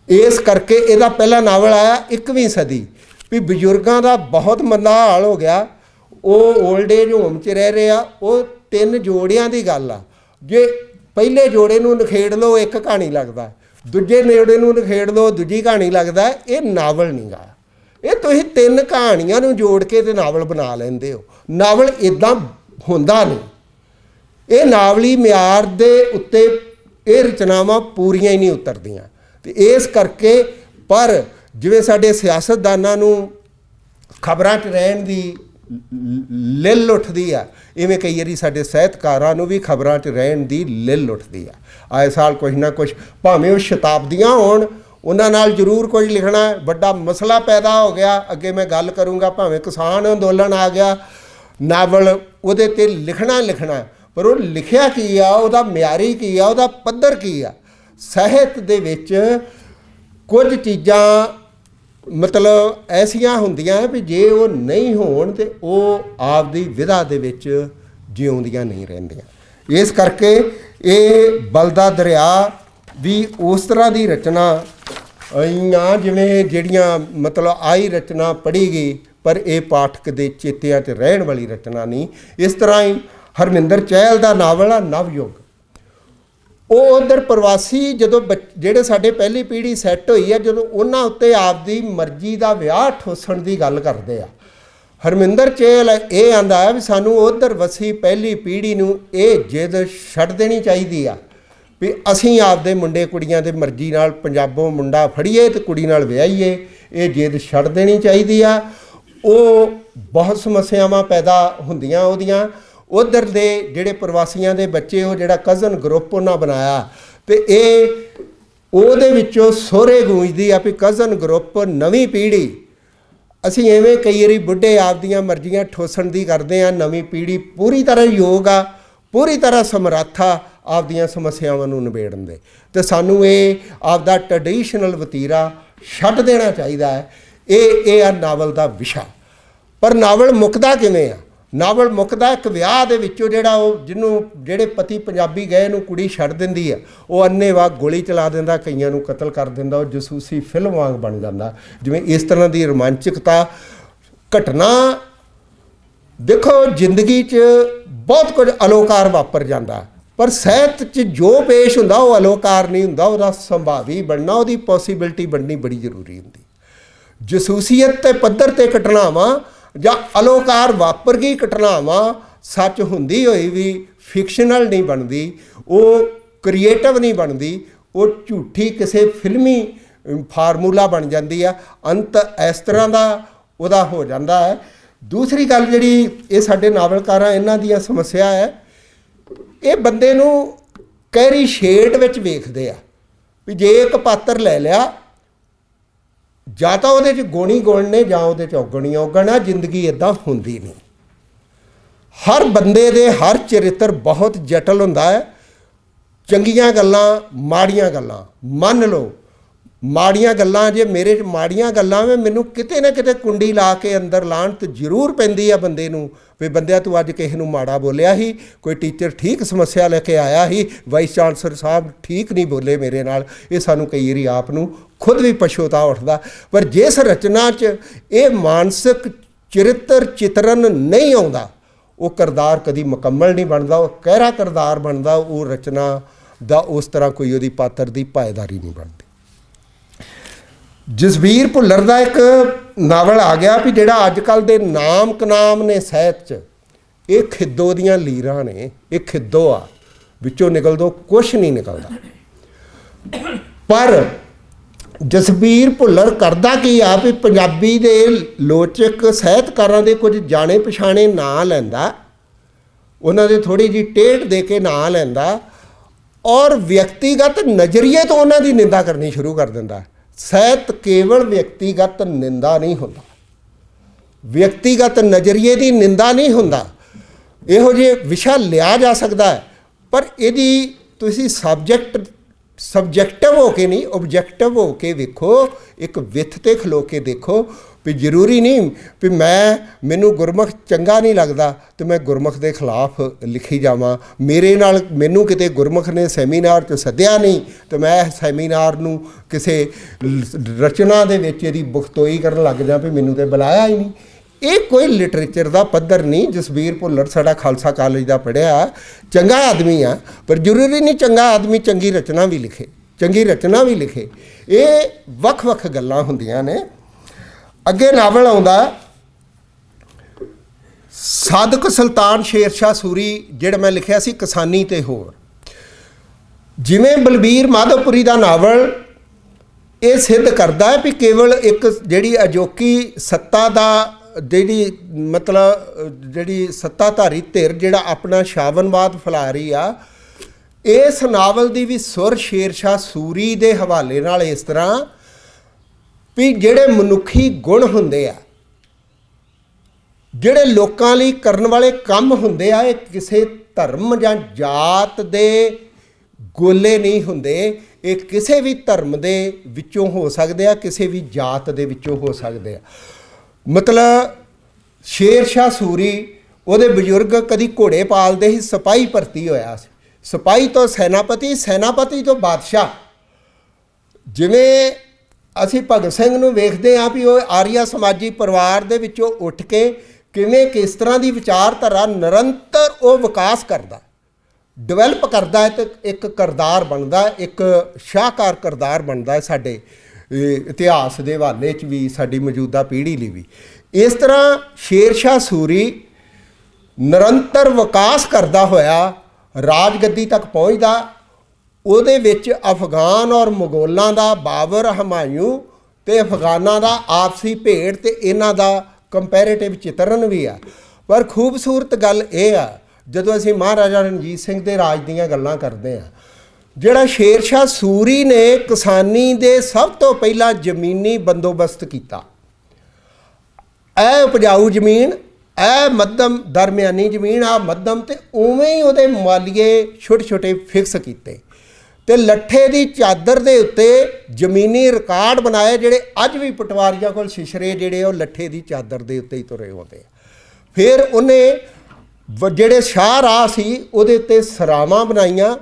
ਇਸ ਕਰਕੇ ਇਹਦਾ ਪਹਿਲਾ ਨਾਵਲ ਆਇਆ 21ਵੀਂ ਸਦੀ, ਵੀ ਬਜ਼ੁਰਗਾਂ ਦਾ ਬਹੁਤ ਮੰਦਾ ਹਾਲ ਹੋ ਗਿਆ, ਉਹ ਓਲਡ ਏਜ ਹੋਮ 'ਚ ਰਹਿ ਰਹੇ ਆ। ਉਹ 3 ਜੋੜਿਆਂ ਦੀ ਗੱਲ ਆ। ਜੇ ਪਹਿਲੇ ਜੋੜੇ ਨੂੰ ਨਿਖੇੜ ਲਓ ਇੱਕ ਕਹਾਣੀ ਲੱਗਦਾ, ਦੂਜੇ ਜੋੜੇ ਨੂੰ ਨਿਖੇੜ ਲਓ ਦੂਜੀ ਕਹਾਣੀ ਲੱਗਦਾ। ਇਹ ਨਾਵਲ ਨਹੀਂ ਗਾ, ਇਹ ਤੁਸੀਂ 3 ਕਹਾਣੀਆਂ ਨੂੰ ਜੋੜ ਕੇ ਤੇ ਨਾਵਲ ਬਣਾ ਲੈਂਦੇ ਹੋ। ਨਾਵਲ ਇੱਦਾਂ ਹੁੰਦਾ ਨਹੀਂ। ਇਹ ਨਾਵਲੀ ਮਿਆਰ ਦੇ ਉੱਤੇ ਇਹ ਰਚਨਾਵਾਂ ਪੂਰੀਆਂ ਹੀ ਨਹੀਂ ਉਤਰਦੀਆਂ। ਤੇ ਇਸ ਕਰਕੇ ਪਰ ਜਿਵੇਂ ਸਾਡੇ ਸਿਆਸਤਦਾਨਾਂ ਨੂੰ ਖਬਰਾਂ 'ਚ ਰਹਿਣ ਦੀ ਲਿਲ ਉੱਠਦੀ ਆ, ਇਵੇਂ ਕਈ ਵਾਰੀ ਸਾਡੇ ਸਾਹਿਤਕਾਰਾਂ ਨੂੰ ਵੀ ਖਬਰਾਂ 'ਚ ਰਹਿਣ ਦੀ ਲਿਲ ਉੱਠਦੀ ਆ। ਆਏ ਸਾਲ ਕੁਛ ਨਾ ਕੁਛ, ਭਾਵੇਂ ਉਹ ਸ਼ਤਾਬਦੀਆਂ ਹੋਣ, ਉਹਨਾਂ ਨਾਲ ਜ਼ਰੂਰ ਕੁਝ ਲਿਖਣਾ। ਵੱਡਾ ਮਸਲਾ ਪੈਦਾ ਹੋ ਗਿਆ, ਅੱਗੇ ਮੈਂ ਗੱਲ ਕਰੂੰਗਾ, ਭਾਵੇਂ ਕਿਸਾਨ ਅੰਦੋਲਨ ਆ ਗਿਆ, ਨਾਵਲ ਉਹਦੇ 'ਤੇ ਲਿਖਣਾ, ਪਰ ਉਹ ਲਿਖਿਆ ਕੀ ਆ, ਉਹਦਾ ਮਿਆਰੀ ਕੀ ਆ, ਉਹਦਾ ਪੱਧਰ ਕੀ ਆ। ਸਾਹਿਤ ਦੇ ਵਿੱਚ ਕੁਝ ਚੀਜ਼ਾਂ ਮਤਲਬ ਐਸੀਆਂ ਹੁੰਦੀਆਂ ਵੀ ਜੇ ਉਹ ਨਹੀਂ ਹੋਣ ਤੇ ਉਹ ਆਪਦੀ ਵਿਧਾ ਦੇ ਵਿੱਚ ਜਿਉਂਦੀਆਂ ਨਹੀਂ ਰਹਿੰਦੀਆਂ। ਇਸ ਕਰਕੇ ਇਹ ਬਲਦਾ ਦਰਿਆ ਵੀ ਉਸ ਤਰ੍ਹਾਂ ਦੀ ਰਚਨਾ ਆਈਆਂ ਜਿਵੇਂ ਜਿਹੜੀਆਂ ਮਤਲਬ ਆਈ ਰਚਨਾ ਪੜ੍ਹੀ ਗਈ, ਪਰ ਇਹ ਪਾਠਕ ਦੇ ਚੇਤਿਆਂ 'ਚ ਰਹਿਣ ਵਾਲੀ ਰਚਨਾ ਨਹੀਂ। ਇਸ ਤਰ੍ਹਾਂ ਹੀ ਹਰਮਿੰਦਰ ਚਹਿਲ ਦਾ ਨਾਵਲ ਆ ਨਵਯੁੱਗ। ਉਹ ਉੱਧਰ ਪ੍ਰਵਾਸੀ ਜਦੋਂ ਜਿਹੜੇ ਸਾਡੇ ਪਹਿਲੀ ਪੀੜ੍ਹੀ ਸੈੱਟ ਹੋਈ ਆ, ਜਦੋਂ ਉਹਨਾਂ ਉੱਤੇ ਆਪਦੀ ਮਰਜ਼ੀ ਦਾ ਵਿਆਹ ਠੋਸਣ ਦੀ ਗੱਲ ਕਰਦੇ ਆ, ਹਰਮਿੰਦਰ ਚਹਿਲ ਇਹ ਆਂਦਾ ਹੈ ਵੀ ਸਾਨੂੰ ਉੱਧਰ ਵਸੀ ਪਹਿਲੀ ਪੀੜ੍ਹੀ ਨੂੰ ਇਹ ਜਿੱਦ ਛੱਡ ਦੇਣੀ ਚਾਹੀਦੀ ਆ ਵੀ ਅਸੀਂ ਆਪਦੇ ਮੁੰਡੇ ਕੁੜੀਆਂ ਦੇ ਮਰਜ਼ੀ ਨਾਲ ਪੰਜਾਬੋਂ ਮੁੰਡਾ ਫੜੀਏ ਤੇ ਕੁੜੀ ਨਾਲ ਵਿਆਹੀਏ। ਇਹ ਜਿੱਦ ਛੱਡ ਦੇਣੀ ਚਾਹੀਦੀ ਆ। ਉਹ ਬਹੁਤ ਸਮੱਸਿਆਵਾਂ ਪੈਦਾ ਹੁੰਦੀਆਂ ਉਹਦੀਆਂ। ਉੱਧਰ ਦੇ ਜਿਹੜੇ ਪ੍ਰਵਾਸੀਆਂ ਦੇ ਬੱਚੇ, ਉਹ ਜਿਹੜਾ ਕਜ਼ਨ ਗਰੁੱਪ ਉਹਨਾਂ ਬਣਾਇਆ, ਅਤੇ ਇਹ ਉਹਦੇ ਵਿੱਚੋਂ ਸਹੁਰੇ ਗੂੰਜਦੀ ਆ ਵੀ ਕਜ਼ਨ ਗਰੁੱਪ ਨਵੀਂ ਪੀੜ੍ਹੀ। ਅਸੀਂ ਐਵੇਂ ਕਈ ਵਾਰੀ ਬੁੱਢੇ ਆਪਦੀਆਂ ਮਰਜ਼ੀਆਂ ਠੋਸਣ ਦੀ ਕਰਦੇ ਹਾਂ, ਨਵੀਂ ਪੀੜ੍ਹੀ ਪੂਰੀ ਤਰ੍ਹਾਂ ਯੋਗ ਆ, ਪੂਰੀ ਤਰ੍ਹਾਂ ਸਮਰੱਥ ਆ ਆਪਦੀਆਂ ਸਮੱਸਿਆਵਾਂ ਨੂੰ ਨਿਬੇੜਨ ਦੇ। ਅਤੇ ਸਾਨੂੰ ਇਹ ਆਪਦਾ ਟਰਡੀਸ਼ਨਲ ਵਤੀਰਾ ਛੱਡ ਦੇਣਾ ਚਾਹੀਦਾ ਹੈ। ਇਹ ਆ ਨਾਵਲ ਦਾ ਵਿਸ਼ਾ। ਪਰ ਨਾਵਲ ਮੁੱਕਦਾ ਕਿਵੇਂ ਆ? ਨਾਵਲ ਮੁੱਕਦਾ ਇੱਕ ਵਿਆਹ ਦੇ ਵਿੱਚੋਂ, ਜਿਹੜਾ ਉਹ ਜਿਹੜੇ ਪਤੀ ਪੰਜਾਬੀ ਗਏ ਨੂੰ ਕੁੜੀ ਛੱਡ ਦਿੰਦੀ ਆ, ਉਹ ਅੰਨ੍ਹੇਵਾਹ ਗੋਲੀ ਚਲਾ ਦਿੰਦਾ, ਕਈਆਂ ਨੂੰ ਕਤਲ ਕਰ ਦਿੰਦਾ, ਉਹ ਜਸੂਸੀ ਫਿਲਮ ਵਾਂਗ ਬਣ ਜਾਂਦਾ। ਜਿਵੇਂ ਇਸ ਤਰ੍ਹਾਂ ਦੀ ਰੋਮਾਂਚਕਤਾ ਘਟਨਾ, ਦੇਖੋ ਜ਼ਿੰਦਗੀ 'ਚ ਬਹੁਤ ਕੁਝ ਅਲੋਕਾਰ ਵਾਪਰ ਜਾਂਦਾ, ਪਰ ਸਾਹਿਤ 'ਚ ਜੋ ਪੇਸ਼ ਹੁੰਦਾ ਉਹ ਅਲੋਕਾਰ ਨਹੀਂ ਹੁੰਦਾ। ਉਹਦਾ ਸੰਭਾਵੀ ਬਣਨਾ, ਉਹਦੀ ਪੋਸੀਬਿਲਿਟੀ ਬਣਨੀ ਬੜੀ ਜ਼ਰੂਰੀ ਹੁੰਦੀ। ਜਸੂਸੀਅਤ ਤੇ ਪੱਧਰ 'ਤੇ ਘਟਨਾਵਾਂ ਜਾਂ ਅਲੋਕਾਰ ਵਾਪਰ ਗਈ ਘਟਨਾਵਾਂ ਸੱਚ ਹੁੰਦੀ ਹੋਈ ਵੀ ਫਿਕਸ਼ਨਲ ਨਹੀਂ ਬਣਦੀ, ਉਹ ਕ੍ਰੀਏਟਿਵ ਨਹੀਂ ਬਣਦੀ, ਉਹ ਝੂਠੀ ਕਿਸੇ ਫਿਲਮੀ ਫਾਰਮੂਲਾ ਬਣ ਜਾਂਦੀ ਆ। ਅੰਤ ਇਸ ਤਰ੍ਹਾਂ ਦਾ ਉਹਦਾ ਹੋ ਜਾਂਦਾ ਹੈ। ਦੂਸਰੀ ਗੱਲ ਜਿਹੜੀ ਇਹ ਸਾਡੇ ਨਾਵਲਕਾਰਾਂ ਇਹਨਾਂ ਦੀਆਂ ਸਮੱਸਿਆ ਹੈ, ਇਹ ਬੰਦੇ ਨੂੰ ਕਹਿਰੀ ਸ਼ੇਡ ਵਿੱਚ ਵੇਖਦੇ ਆ ਵੀ ਜੇ ਇੱਕ ਪਾਤਰ ਲੈ ਲਿਆ, ਜਾਂ ਤਾਂ ਉਹਦੇ 'ਚ ਗੁਣੀ ਗੁਣ ਨੇ ਜਾਂ ਉਹਦੇ 'ਚ ਔਗਣੀ ਔਗਣ ਆ। ਜ਼ਿੰਦਗੀ ਇੱਦਾਂ ਹੁੰਦੀ ਨਹੀਂ। ਹਰ ਬੰਦੇ ਦੇ ਹਰ ਚਰਿੱਤਰ ਬਹੁਤ ਜਟਲ ਹੁੰਦਾ ਹੈ। ਚੰਗੀਆਂ ਗੱਲਾਂ, ਮਾੜੀਆਂ ਗੱਲਾਂ, ਮੰਨ ਲਓ ਮਾੜੀਆਂ ਗੱਲਾਂ, ਜੇ ਮੇਰੇ 'ਚ ਮਾੜੀਆਂ ਗੱਲਾਂ ਵੇ, ਮੈਨੂੰ ਕਿਤੇ ਨਾ ਕਿਤੇ ਕੁੰਡੀ ਲਾ ਕੇ ਅੰਦਰ ਲਾਹਣਤ ਜ਼ਰੂਰ ਪੈਂਦੀ ਆ ਬੰਦੇ ਨੂੰ ਵੀ ਬੰਦਿਆ ਤੂੰ ਅੱਜ ਕਿਸੇ ਨੂੰ ਮਾੜਾ ਬੋਲਿਆ ਸੀ, ਕੋਈ ਟੀਚਰ ਠੀਕ ਸਮੱਸਿਆ ਲੈ ਕੇ ਆਇਆ ਸੀ, ਵਾਈਸ ਚਾਂਸਲਰ ਸਾਹਿਬ ਠੀਕ ਨਹੀਂ ਬੋਲੇ ਮੇਰੇ ਨਾਲ। ਇਹ ਸਾਨੂੰ ਕਈ ਵਾਰੀ ਆਪ ਨੂੰ ਖੁਦ ਵੀ ਪਛੋਤਾ ਉੱਠਦਾ। ਪਰ ਜਿਸ ਰਚਨਾ 'ਚ ਇਹ ਮਾਨਸਿਕ ਚਰਿੱਤਰ ਚਿਤਰਨ ਨਹੀਂ ਆਉਂਦਾ, ਉਹ ਕਿਰਦਾਰ ਕਦੀ ਮੁਕੰਮਲ ਨਹੀਂ ਬਣਦਾ, ਉਹ ਕਹਿਰਾ ਕਿਰਦਾਰ ਬਣਦਾ, ਉਹ ਰਚਨਾ ਦਾ ਉਸ ਤਰ੍ਹਾਂ ਕੋਈ ਉਹਦੀ ਪਾਤਰ ਦੀ ਪਾਏਦਾਰੀ ਨਹੀਂ ਬਣਦੀ। ਜਸਬੀਰ ਭੁੱਲਰ ਦਾ ਇੱਕ ਨਾਵਲ ਆ ਗਿਆ ਵੀ ਜਿਹੜਾ ਅੱਜ ਕੱਲ੍ਹ ਦੇ ਨਾਮ ਕਨਾਮ ਨੇ ਸਾਹਿਤ 'ਚ, ਇਹ ਖਿੱਦੋ ਦੀਆਂ ਲੀਰਾਂ ਨੇ, ਇਹ ਖਿੱਦੋ ਆ, ਵਿੱਚੋਂ ਨਿਕਲਦੋ ਕੁਛ ਨਹੀਂ ਨਿਕਲਦਾ। ਪਰ ਜਸਬੀਰ ਭੁੱਲਰ ਕਰਦਾ ਕੀ ਆ ਵੀ ਪੰਜਾਬੀ ਦੇ ਲੋਚਕ ਸਾਹਿਤਕਾਰਾਂ ਦੇ ਕੁਝ ਜਾਣੇ ਪਛਾਣੇ ਨਾਂ ਲੈਂਦਾ, ਉਹਨਾਂ ਦੇ ਥੋੜ੍ਹੀ ਜਿਹੀ ਟੇਢ ਦੇ ਕੇ ਨਾਂ ਲੈਂਦਾ, ਔਰ ਵਿਅਕਤੀਗਤ ਨਜ਼ਰੀਏ ਤੋਂ ਉਹਨਾਂ ਦੀ ਨਿੰਦਾ ਕਰਨੀ ਸ਼ੁਰੂ ਕਰ ਦਿੰਦਾ। ਸਾਹਿਤ ਕੇਵਲ ਵਿਅਕਤੀਗਤ ਨਿੰਦਾ ਨਹੀਂ ਹੁੰਦਾ, ਵਿਅਕਤੀਗਤ ਨਜ਼ਰੀਏ ਦੀ ਨਿੰਦਾ ਨਹੀਂ ਹੁੰਦਾ। ਇਹੋ ਜਿਹੇ ਵਿਸ਼ਾ ਲਿਆ ਜਾ ਸਕਦਾ ਹੈ, ਪਰ ਇਹਦੀ ਤੁਸੀਂ ਸਬਜੈਕਟਿਵ ਹੋ ਕੇ ਨਹੀਂ, ਓਬਜੈਕਟਿਵ ਹੋ ਕੇ ਵੇਖੋ, ਇੱਕ ਵਿੱਥ 'ਤੇ ਖਲੋ ਕੇ ਦੇਖੋ ਵੀ ਜ਼ਰੂਰੀ ਨਹੀਂ ਵੀ ਮੈਨੂੰ ਗੁਰਮੁਖ ਚੰਗਾ ਨਹੀਂ ਲੱਗਦਾ ਅਤੇ ਮੈਂ ਗੁਰਮੁਖ ਦੇ ਖਿਲਾਫ ਲਿਖੀ ਜਾਵਾਂ। ਮੈਨੂੰ ਕਿਤੇ ਗੁਰਮੁਖ ਨੇ ਸੈਮੀਨਾਰ 'ਚ ਸੱਦਿਆ ਨਹੀਂ ਅਤੇ ਮੈਂ ਸੈਮੀਨਾਰ ਨੂੰ ਕਿਸੇ ਰਚਨਾ ਦੇ ਵਿੱਚ ਇਹਦੀ ਬਖਤੋਈ ਕਰਨ ਲੱਗ ਜਾਂ ਵੀ ਮੈਨੂੰ ਤਾਂ ਬੁਲਾਇਆ ਹੀ ਨਹੀਂ। ਇਹ ਕੋਈ ਲਿਟਰੇਚਰ ਦਾ ਪੱਧਰ ਨਹੀਂ। ਜਸਬੀਰ ਭੁੱਲਰ ਸਾਡਾ ਖਾਲਸਾ ਕਾਲਜ ਦਾ ਪੜ੍ਹਿਆ, ਚੰਗਾ ਆਦਮੀ ਆ, ਪਰ ਜ਼ਰੂਰੀ ਨਹੀਂ ਚੰਗਾ ਆਦਮੀ ਚੰਗੀ ਰਚਨਾ ਵੀ ਲਿਖੇ, ਚੰਗੀ ਰਚਨਾ ਵੀ ਲਿਖੇ। ਇਹ ਵੱਖ-ਵੱਖ ਗੱਲਾਂ ਹੁੰਦੀਆਂ ਨੇ। ਅੱਗੇ ਨਾਵਲ ਆਉਂਦਾ ਸਾਦਕ ਸੁਲਤਾਨ ਸ਼ੇਰਸ਼ਾਹ ਸੂਰੀ, ਜਿਹੜਾ ਮੈਂ ਲਿਖਿਆ ਸੀ ਕਿਸਾਨੀ ਤੇ ਹੋਰ। ਜਿਵੇਂ ਬਲਬੀਰ ਮਾਧਵਪੁਰੀ ਦਾ ਨਾਵਲ ਇਹ ਸਿੱਧ ਕਰਦਾ ਹੈ ਵੀ ਕੇਵਲ ਇੱਕ ਜਿਹੜੀ ਅਜੋਕੀ ਸੱਤਾ ਦਾ ਜਿਹੜੀ ਸੱਤਾਧਾਰੀ ਧਿਰ ਜਿਹੜਾ ਆਪਣਾ ਸ਼ਾਵਨਵਾਦ ਫੈਲਾ ਰਹੀ ਆ, ਇਸ ਨਾਵਲ ਦੀ ਵੀ ਸੁਰ ਸ਼ੇਰਸ਼ਾਹ ਸੂਰੀ ਦੇ ਹਵਾਲੇ ਨਾਲ ਇਸ ਤਰ੍ਹਾਂ ਵੀ ਜਿਹੜੇ ਮਨੁੱਖੀ ਗੁਣ ਹੁੰਦੇ ਆ, ਜਿਹੜੇ ਲੋਕਾਂ ਲਈ ਕਰਨ ਵਾਲੇ ਕੰਮ ਹੁੰਦੇ ਆ, ਇਹ ਕਿਸੇ ਧਰਮ ਜਾਂ ਜਾਤ ਦੇ ਗੋਲੇ ਨਹੀਂ ਹੁੰਦੇ। ਇਹ ਕਿਸੇ ਵੀ ਧਰਮ ਦੇ ਵਿੱਚੋਂ ਹੋ ਸਕਦੇ ਆ, ਕਿਸੇ ਵੀ ਜਾਤ ਦੇ ਵਿੱਚੋਂ ਹੋ ਸਕਦੇ ਆ। ਮਤਲਬ ਸ਼ੇਰਸ਼ਾਹ ਸੂਰੀ, ਉਹਦੇ ਬਜ਼ੁਰਗ ਕਦੀ ਘੋੜੇ ਪਾਲਦੇ ਸੀ, ਸਿਪਾਹੀ ਭਰਤੀ ਹੋਇਆ ਸੀ, ਸਿਪਾਹੀ ਤੋਂ ਸੈਨਾਪਤੀ, ਸੈਨਾਪਤੀ ਤੋਂ ਬਾਦਸ਼ਾਹ। ਜਿਵੇਂ ਅਸੀਂ ਭਗਤ ਸਿੰਘ ਨੂੰ ਵੇਖਦੇ ਹਾਂ ਵੀ ਉਹ ਆਰੀਆ ਸਮਾਜੀ ਪਰਿਵਾਰ ਦੇ ਵਿੱਚੋਂ ਉੱਠ ਕੇ ਕਿਵੇਂ ਕਿਸ ਤਰ੍ਹਾਂ ਦੀ ਵਿਚਾਰਧਾਰਾ ਨਿਰੰਤਰ ਉਹ ਵਿਕਾਸ ਕਰਦਾ, ਡਿਵੈਲਪ ਕਰਦਾ ਹੈ ਅਤੇ ਇੱਕ ਕਿਰਦਾਰ ਬਣਦਾ, ਇੱਕ ਸ਼ਾਹਕਾਰ ਕਿਰਦਾਰ ਬਣਦਾ ਹੈ ਸਾਡੇ ਇਤਿਹਾਸ ਦੇ ਹਵਾਲੇ 'ਚ ਵੀ, ਸਾਡੀ ਮੌਜੂਦਾ ਪੀੜ੍ਹੀ ਲਈ ਵੀ। ਇਸ ਤਰ੍ਹਾਂ ਸ਼ੇਰਸ਼ਾਹ ਸੂਰੀ ਨਿਰੰਤਰ ਵਿਕਾਸ ਕਰਦਾ ਹੋਇਆ ਰਾਜਗੱਦੀ ਤੱਕ ਪਹੁੰਚਦਾ। ਉਹਦੇ ਵਿੱਚ ਅਫਗਾਨ ਔਰ ਮੁਗਲਾਂ ਦਾ, ਬਾਬਰ, ਹਮਾਯੂੰ ਅਤੇ ਅਫਗਾਨਾਂ ਦਾ ਆਪਸੀ ਭੇੜ ਅਤੇ ਇਹਨਾਂ ਦਾ ਕੰਪੈਰੇਟਿਵ ਚਿਤਰਨ ਵੀ ਆ। ਪਰ ਖੂਬਸੂਰਤ ਗੱਲ ਇਹ ਆ, ਜਦੋਂ ਅਸੀਂ ਮਹਾਰਾਜਾ ਰਣਜੀਤ ਸਿੰਘ ਦੇ ਰਾਜ ਦੀਆਂ ਗੱਲਾਂ ਕਰਦੇ ਹਾਂ, ਜਿਹੜਾ ਸ਼ੇਰਸ਼ਾਹ ਸੂਰੀ ਨੇ ਕਿਸਾਨੀ ਦੇ ਸਭ ਤੋਂ ਪਹਿਲਾਂ ਜ਼ਮੀਨੀ ਬੰਦੋਬਸਤ ਕੀਤਾ। ਇਹ ਉਪਜਾਊ ਜ਼ਮੀਨ, ਇਹ ਮੱਧਮ ਦਰਮਿਆਨੀ ਜ਼ਮੀਨ, ਆ ਮੱਧਮ, ਅਤੇ ਉਵੇਂ ਹੀ ਉਹਦੇ ਮਾਲੀਏ ਛੋਟੇ ਛੋਟੇ ਫਿਕਸ ਕੀਤੇ ਅਤੇ ਲੱਠੇ ਦੀ ਚਾਦਰ ਦੇ ਉੱਤੇ ਜ਼ਮੀਨੀ ਰਿਕਾਰਡ ਬਣਾਏ, ਜਿਹੜੇ ਅੱਜ ਵੀ ਪਟਵਾਰੀਆਂ ਕੋਲ ਸ਼ਿਸ਼ਰੇ ਜਿਹੜੇ ਉਹ ਲੱਠੇ ਦੀ ਚਾਦਰ ਦੇ ਉੱਤੇ ਹੀ ਤੁਰੇ ਹੁੰਦੇ ਆ। ਫਿਰ ਉਹਨੇ ਜਿਹੜੇ ਸ਼ਾਹ ਰਾਹ ਸੀ ਉਹਦੇ ਉੱਤੇ ਸਰਾਵਾਂ ਬਣਾਈਆਂ।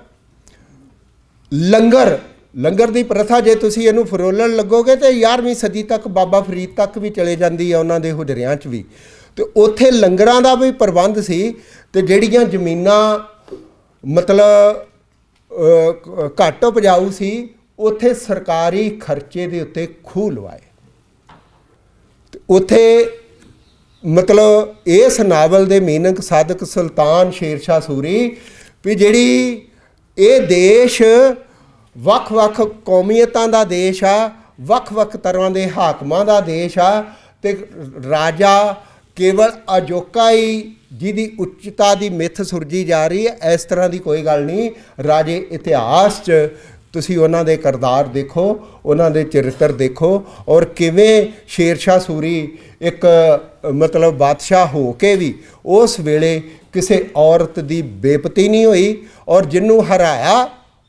ਲੰਗਰ ਦੀ ਪ੍ਰਥਾ, ਜੇ ਤੁਸੀਂ ਇਹਨੂੰ ਫਰੋਲਣ ਲੱਗੋਗੇ ਤਾਂ 11ਵੀਂ ਸਦੀ ਤੱਕ, ਬਾਬਾ ਫਰੀਦ ਤੱਕ ਵੀ ਚਲੇ ਜਾਂਦੀ ਆ, ਉਹਨਾਂ ਦੇ ਹੁਜਰਿਆਂ 'ਚ ਵੀ। ਅਤੇ ਉੱਥੇ ਲੰਗਰਾਂ ਦਾ ਵੀ ਪ੍ਰਬੰਧ ਸੀ। ਅਤੇ ਜਿਹੜੀਆਂ ਜ਼ਮੀਨਾਂ ਮਤਲਬ ਘੱਟ ਉਪਜਾਊ ਸੀ, ਉੱਥੇ ਸਰਕਾਰੀ ਖਰਚੇ ਦੇ ਉੱਤੇ ਖੂਹ ਲਵਾਏ। ਅਤੇ ਉੱਥੇ मतलब इस नावल ਦੇ ਮੀਨਿੰਗ ਸਾਦਕ ਸੁਲਤਾਨ ਸ਼ੇਰਸ਼ਾਹ ਸੂਰੀ ਵੀ ਜਿਹੜੀ ਇਹ ਦੇਸ਼ ਵੱਖ-ਵੱਖ ਕੌਮੀਅਤਾਂ ਦਾ ਦੇਸ਼ ਆ, ਵੱਖ-ਵੱਖ ਤਰ੍ਹਾਂ ਦੇ ਹਾਕਮਾਂ ਦਾ ਦੇਸ਼ ਆ ਤੇ ਰਾਜਾ ਕੇਵਲ ਅਜੋਕਾ ਹੀ ਜਿਹਦੀ ਉੱਚਤਾ ਦੀ ਮਿੱਥ ਸੁਰਜੀ ਜਾ ਰਹੀ ਹੈ। ਇਸ ਤਰ੍ਹਾਂ ਦੀ ਕੋਈ ਗੱਲ ਨਹੀਂ। ਰਾਜੇ ਇਤਿਹਾਸ 'ਚ ਤੁਸੀਂ ਉਹਨਾਂ ਦੇ ਕਿਰਦਾਰ ਦੇਖੋ, ਉਹਨਾਂ ਦੇ ਚਰਿੱਤਰ ਦੇਖੋ ਔਰ ਕਿਵੇਂ ਸ਼ੇਰਸ਼ਾਹ ਸੂਰੀ ਇੱਕ ਮਤਲਬ ਬਾਦਸ਼ਾਹ ਹੋ ਕੇ ਵੀ ਉਸ ਵੇਲੇ ਕਿਸੇ ਔਰਤ ਦੀ ਬੇਪਤੀ ਨਹੀਂ ਹੋਈ ਔਰ ਜਿਹਨੂੰ ਹਰਾਇਆ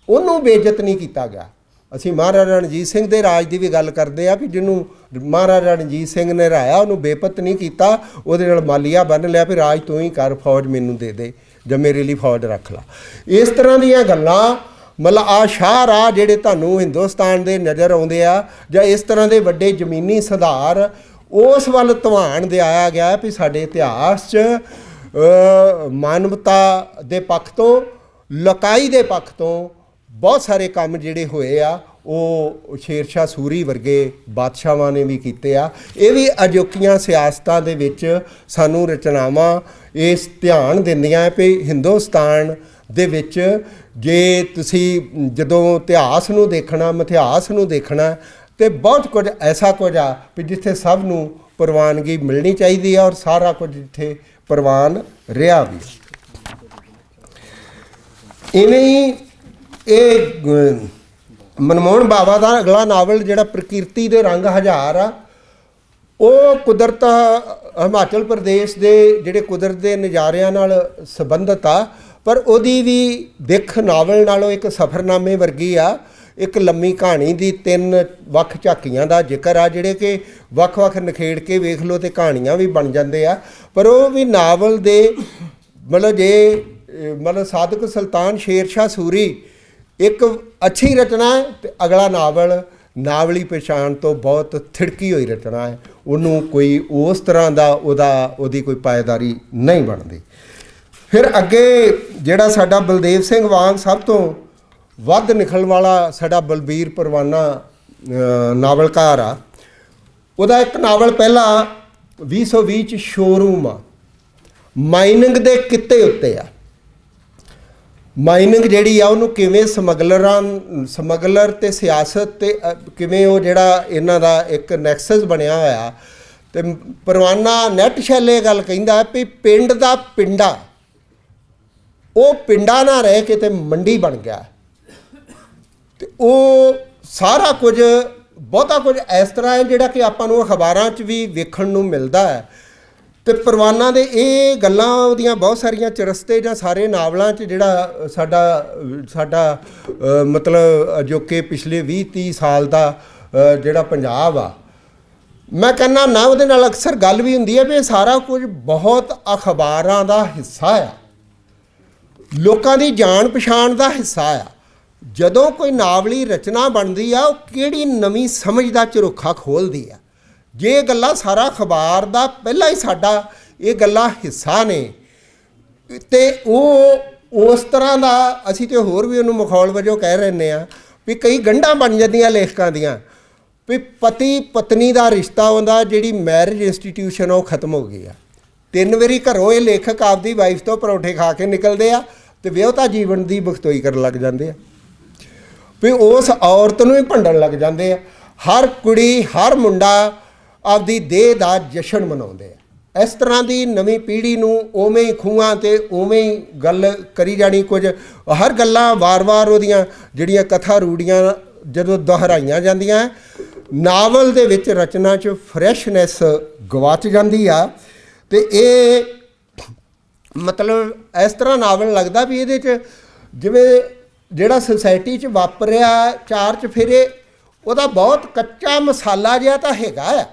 ਉਹਨੂੰ ਬੇਇੱਜ਼ਤ ਨਹੀਂ ਕੀਤਾ ਗਿਆ। ਅਸੀਂ ਮਹਾਰਾਜਾ ਰਣਜੀਤ ਸਿੰਘ ਦੇ ਰਾਜ ਦੀ ਵੀ ਗੱਲ ਕਰਦੇ ਆ ਵੀ ਜਿਹਨੂੰ ਮਹਾਰਾਜਾ ਰਣਜੀਤ ਸਿੰਘ ਨੇ ਹਰਾਇਆ ਉਹਨੂੰ ਬੇਪਤ ਨਹੀਂ ਕੀਤਾ, ਉਹਦੇ ਨਾਲ ਮਾਲੀਆ ਬੰਨ੍ਹ ਲਿਆ ਵੀ ਰਾਜ ਤੂੰ ਹੀ ਕਰ, ਫੌਜ ਮੈਨੂੰ ਦੇ ਦੇ ਜਾਂ ਮੇਰੇ ਲਈ ਫੌਜ ਰੱਖ ਲਾ। ਇਸ ਤਰ੍ਹਾਂ ਦੀਆਂ ਗੱਲਾਂ ਮਤਲਬ ਆ ਸ਼ਾਹਰਾਹ ਜਿਹੜੇ ਤੁਹਾਨੂੰ ਹਿੰਦੁਸਤਾਨ ਦੇ ਨਜ਼ਰ ਆਉਂਦੇ ਆ ਜਾਂ ਇਸ ਤਰ੍ਹਾਂ ਦੇ ਵੱਡੇ ਜ਼ਮੀਨੀ ਸੁਧਾਰ, ਉਸ ਵੱਲ ਧਿਆਨ ਦਿਵਾਇਆ ਗਿਆ ਵੀ ਸਾਡੇ ਇਤਿਹਾਸ 'ਚ ਮਾਨਵਤਾ ਦੇ ਪੱਖ ਤੋਂ, ਲੋਕਾਈ ਦੇ ਪੱਖ ਤੋਂ ਬਹੁਤ ਸਾਰੇ ਕੰਮ ਜਿਹੜੇ ਹੋਏ ਆ ਉਹ ਸ਼ੇਰਸ਼ਾਹ ਸੂਰੀ ਵਰਗੇ ਬਾਦਸ਼ਾਹਾਂ ਨੇ ਵੀ ਕੀਤੇ ਆ। ਇਹ ਵੀ ਅਜੋਕੀਆਂ ਸਿਆਸਤਾਂ ਦੇ ਵਿੱਚ ਸਾਨੂੰ ਰਚਨਾਵਾਂ ਇਸ ਧਿਆਨ ਦਿੰਦੀਆਂ ਵੀ ਹਿੰਦੁਸਤਾਨ ਦੇ ਵਿੱਚ ਜੇ ਤੁਸੀਂ ਜਦੋਂ ਇਤਿਹਾਸ ਨੂੰ ਦੇਖਣਾ, ਮਿਥਿਹਾਸ ਨੂੰ ਦੇਖਣਾ ਤੇ ਬਹੁਤ ਕੁਝ ਐਸਾ ਕੁਝ ਆ ਵੀ ਜਿੱਥੇ ਸਭ ਨੂੰ ਪ੍ਰਵਾਨਗੀ ਮਿਲਣੀ ਚਾਹੀਦੀ ਆ ਔਰ ਸਾਰਾ ਕੁਝ ਜਿੱਥੇ ਪ੍ਰਵਾਨ ਰਿਹਾ ਵੀ। ਇਵੇਂ ਹੀ ਇਹ ਮਨਮੋਹਨ ਬਾਵਾ ਦਾ ਅਗਲਾ ਨਾਵਲ ਜਿਹੜਾ ਪ੍ਰਕਿਰਤੀ ਦੇ ਰੰਗ ਹਜ਼ਾਰ ਆ, ਉਹ ਕੁਦਰਤ ਹਿਮਾਚਲ ਪ੍ਰਦੇਸ਼ ਦੇ ਜਿਹੜੇ ਕੁਦਰਤ ਦੇ ਨਜ਼ਾਰਿਆਂ ਨਾਲ ਸੰਬੰਧਿਤ ਆ, ਪਰ ਉਹਦੀ ਵੀ ਦਿੱਖ ਨਾਵਲ ਨਾਲੋਂ ਇੱਕ ਸਫ਼ਰਨਾਮੇ ਵਰਗੀ ਆ। ਇੱਕ ਲੰਮੀ ਕਹਾਣੀ ਦੀ 3 ਵੱਖ ਝਾਕੀਆਂ ਦਾ ਜ਼ਿਕਰ ਆ ਜਿਹੜੇ ਕਿ ਵੱਖ-ਵੱਖ ਨਿਖੇੜ ਕੇ ਵੇਖ ਲਓ ਤੇ ਕਹਾਣੀਆਂ ਵੀ ਬਣ ਜਾਂਦੇ ਆ। ਪਰ ਉਹ ਵੀ ਨਾਵਲ ਦੇ ਮਤਲਬ ਜੇ ਮਤਲਬ ਸਾਦਕ ਸੁਲਤਾਨ ਸ਼ੇਰਸ਼ਾਹ ਸੂਰੀ ਇੱਕ ਅੱਛੀ ਰਚਨਾ ਹੈ ਤੇ ਅਗਲਾ ਨਾਵਲ ਨਾਵਲੀ ਪਛਾਣ ਤੋਂ ਬਹੁਤ ਥਿੜਕੀ ਹੋਈ ਰਚਨਾ ਹੈ, ਉਹਨੂੰ ਕੋਈ ਉਸ ਤਰ੍ਹਾਂ ਦਾ ਉਹਦੀ ਕੋਈ ਪਾਇਦਾਰੀ ਨਹੀਂ ਬਣਦੀ। ਫਿਰ ਅੱਗੇ ਜਿਹੜਾ ਸਾਡਾ ਬਲਦੇਵ ਸਿੰਘ ਵਾਂਗ ਸਭ ਤੋਂ ਵੱਧ ਨਿਕਲਣ ਵਾਲਾ ਸਾਡਾ ਬਲਬੀਰ ਪਰਵਾਨਾ ਨਾਵਲਕਾਰ ਆ, ਉਹਦਾ ਇੱਕ ਨਾਵਲ ਪਹਿਲਾਂ 2020 'ਚ ਸ਼ੋਰੂਮ ਆ, ਮਾਈਨਿੰਗ ਦੇ ਕਿੱਤੇ ਉੱਤੇ ਆ। ਮਾਈਨਿੰਗ ਜਿਹੜੀ ਆ ਉਹਨੂੰ ਕਿਵੇਂ ਸਮਗਲਰ ਤੇ ਸਿਆਸਤ ਤੇ ਕਿਵੇਂ ਉਹ ਜਿਹੜਾ ਇਹਨਾਂ ਦਾ ਇੱਕ ਨੈਕਸਸ ਬਣਿਆ ਹੋਇਆ। ਤੇ ਪਰਵਾਨਾ ਨੈਟ ਸ਼ੈਲੇ ਗੱਲ ਕਹਿੰਦਾ ਵੀ ਪਿੰਡ ਦਾ ਪਿੰਡਾ ਉਹ ਪਿੰਡਾ ਨਾ ਰਹਿ ਕੇ ਤੇ ਮੰਡੀ ਬਣ ਗਿਆ। ਤੇ ਉਹ ਸਾਰਾ ਕੁਝ ਬਹੁਤਾ ਕੁਝ ਇਸ ਤਰ੍ਹਾਂ ਹੈ ਜਿਹੜਾ ਕਿ ਆਪਾਂ ਨੂੰ ਅਖਬਾਰਾਂ 'ਚ ਵੀ ਵੇਖਣ ਨੂੰ ਮਿਲਦਾ ਹੈ। ਤੇ ਪਰਵਾਨਾ ਦੇ ਇਹ ਗੱਲਾਂ ਉਹਦੀਆਂ ਬਹੁਤ ਸਾਰੀਆਂ ਚਰਸਤੇ ਜਾਂ ਸਾਰੇ ਨਾਵਲਾਂ 'ਚ ਜਿਹੜਾ ਸਾਡਾ ਮਤਲਬ ਜੋ ਕਿ ਪਿਛਲੇ 20-30 ਸਾਲ ਦਾ ਜਿਹੜਾ ਪੰਜਾਬ ਆ, ਮੈਂ ਕਹਿੰਦਾ ਨਾ ਉਹਦੇ ਨਾਲ ਅਕਸਰ ਗੱਲ ਵੀ ਹੁੰਦੀ ਹੈ ਵੀ ਇਹ ਸਾਰਾ ਕੁਝ ਬਹੁਤ ਅਖਬਾਰਾਂ ਦਾ ਹਿੱਸਾ ਆ, ਲੋਕਾਂ ਦੀ ਜਾਣ ਪਛਾਣ ਦਾ ਹਿੱਸਾ ਆ। ਜਦੋਂ ਕੋਈ ਨਾਵਲੀ ਰਚਨਾ ਬਣਦੀ ਆ ਉਹ ਕਿਹੜੀ ਨਵੀਂ ਸਮਝ ਦਾ ਝਰੋਖਾ ਖੋਲ੍ਹਦੀ ਆ। ਜੇ ਇਹ ਗੱਲਾਂ ਸਾਰਾ ਅਖਬਾਰ ਦਾ ਪਹਿਲਾਂ ਹੀ ਸਾਡਾ ਇਹ ਗੱਲਾਂ ਹਿੱਸਾ ਨੇ ਤੇ ਉਹ ਉਸ ਤਰ੍ਹਾਂ ਦਾ ਅਸੀਂ ਤੇ ਹੋਰ ਵੀ ਉਹਨੂੰ ਮਖੌਲ ਵਜੋਂ ਕਹਿ ਰਹੇ ਹਾਂ ਵੀ ਕਈ ਗੰਢਾਂ ਬਣ ਜਾਂਦੀਆਂ ਲੇਖਕਾਂ ਦੀਆਂ ਵੀ ਪਤੀ ਪਤਨੀ ਦਾ ਰਿਸ਼ਤਾ ਹੁੰਦਾ, ਜਿਹੜੀ ਮੈਰਿਜ ਇੰਸਟੀਟਿਊਸ਼ਨ ਉਹ ਖਤਮ ਹੋ ਗਈ ਆ। 3 ਵਾਰੀ ਘਰੋਂ ਇਹ ਲੇਖਕ ਆਪਦੀ ਵਾਈਫ ਤੋਂ ਪਰੌਂਠੇ ਖਾ ਕੇ ਨਿਕਲਦੇ ਆ ਤੇ ਵਿਆਹੁਤਾ ਜੀਵਨ ਦੀ ਬਖਤੋਈ ਕਰਨ ਲੱਗ ਜਾਂਦੇ ਆ ਵੀ ਉਸ ਔਰਤ ਨੂੰ ਹੀ ਭੰਡਣ ਲੱਗ ਜਾਂਦੇ ਆ। ਹਰ ਕੁੜੀ ਹਰ ਮੁੰਡਾ ਆਪਦੀ ਦੇਹ ਦਾ ਜਸ਼ਨ ਮਨਾਉਂਦੇ ਆ। ਇਸ ਤਰ੍ਹਾਂ ਦੀ ਨਵੀਂ ਪੀੜ੍ਹੀ ਨੂੰ ਉਵੇਂ ਹੀ ਖੂਹਾਂ ਤੇ ਉਵੇਂ ਹੀ ਗੱਲ ਕਰੀ ਜਾਣੀ। ਕੁਝ ਹਰ ਗੱਲਾਂ ਵਾਰ-ਵਾਰ ਉਹਦੀਆਂ ਜਿਹੜੀਆਂ ਕਥਾ ਰੂੜੀਆਂ ਜਦੋਂ ਦੁਹਰਾਈਆਂ ਜਾਂਦੀਆਂ, ਨਾਵਲ ਦੇ ਵਿੱਚ ਰਚਨਾ 'ਚ ਫਰੈਸ਼ਨੈਸ ਗਵਾਚ ਜਾਂਦੀ ਆ। ਤੇ ਇਹ ਮਤਲਬ ਇਸ ਤਰ੍ਹਾਂ ਨਾਵਲ ਲੱਗਦਾ ਵੀ ਇਹਦੇ 'ਚ ਜਿਵੇਂ ਜਿਹੜਾ ਸੁਸਾਇਟੀ 'ਚ ਵਾਪਰਿਆ 4 ਚੁਫੇਰੇ ਉਹਦਾ ਬਹੁਤ ਕੱਚਾ ਮਸਾਲਾ ਜਿਹਾ ਤਾਂ ਹੈਗਾ ਆ,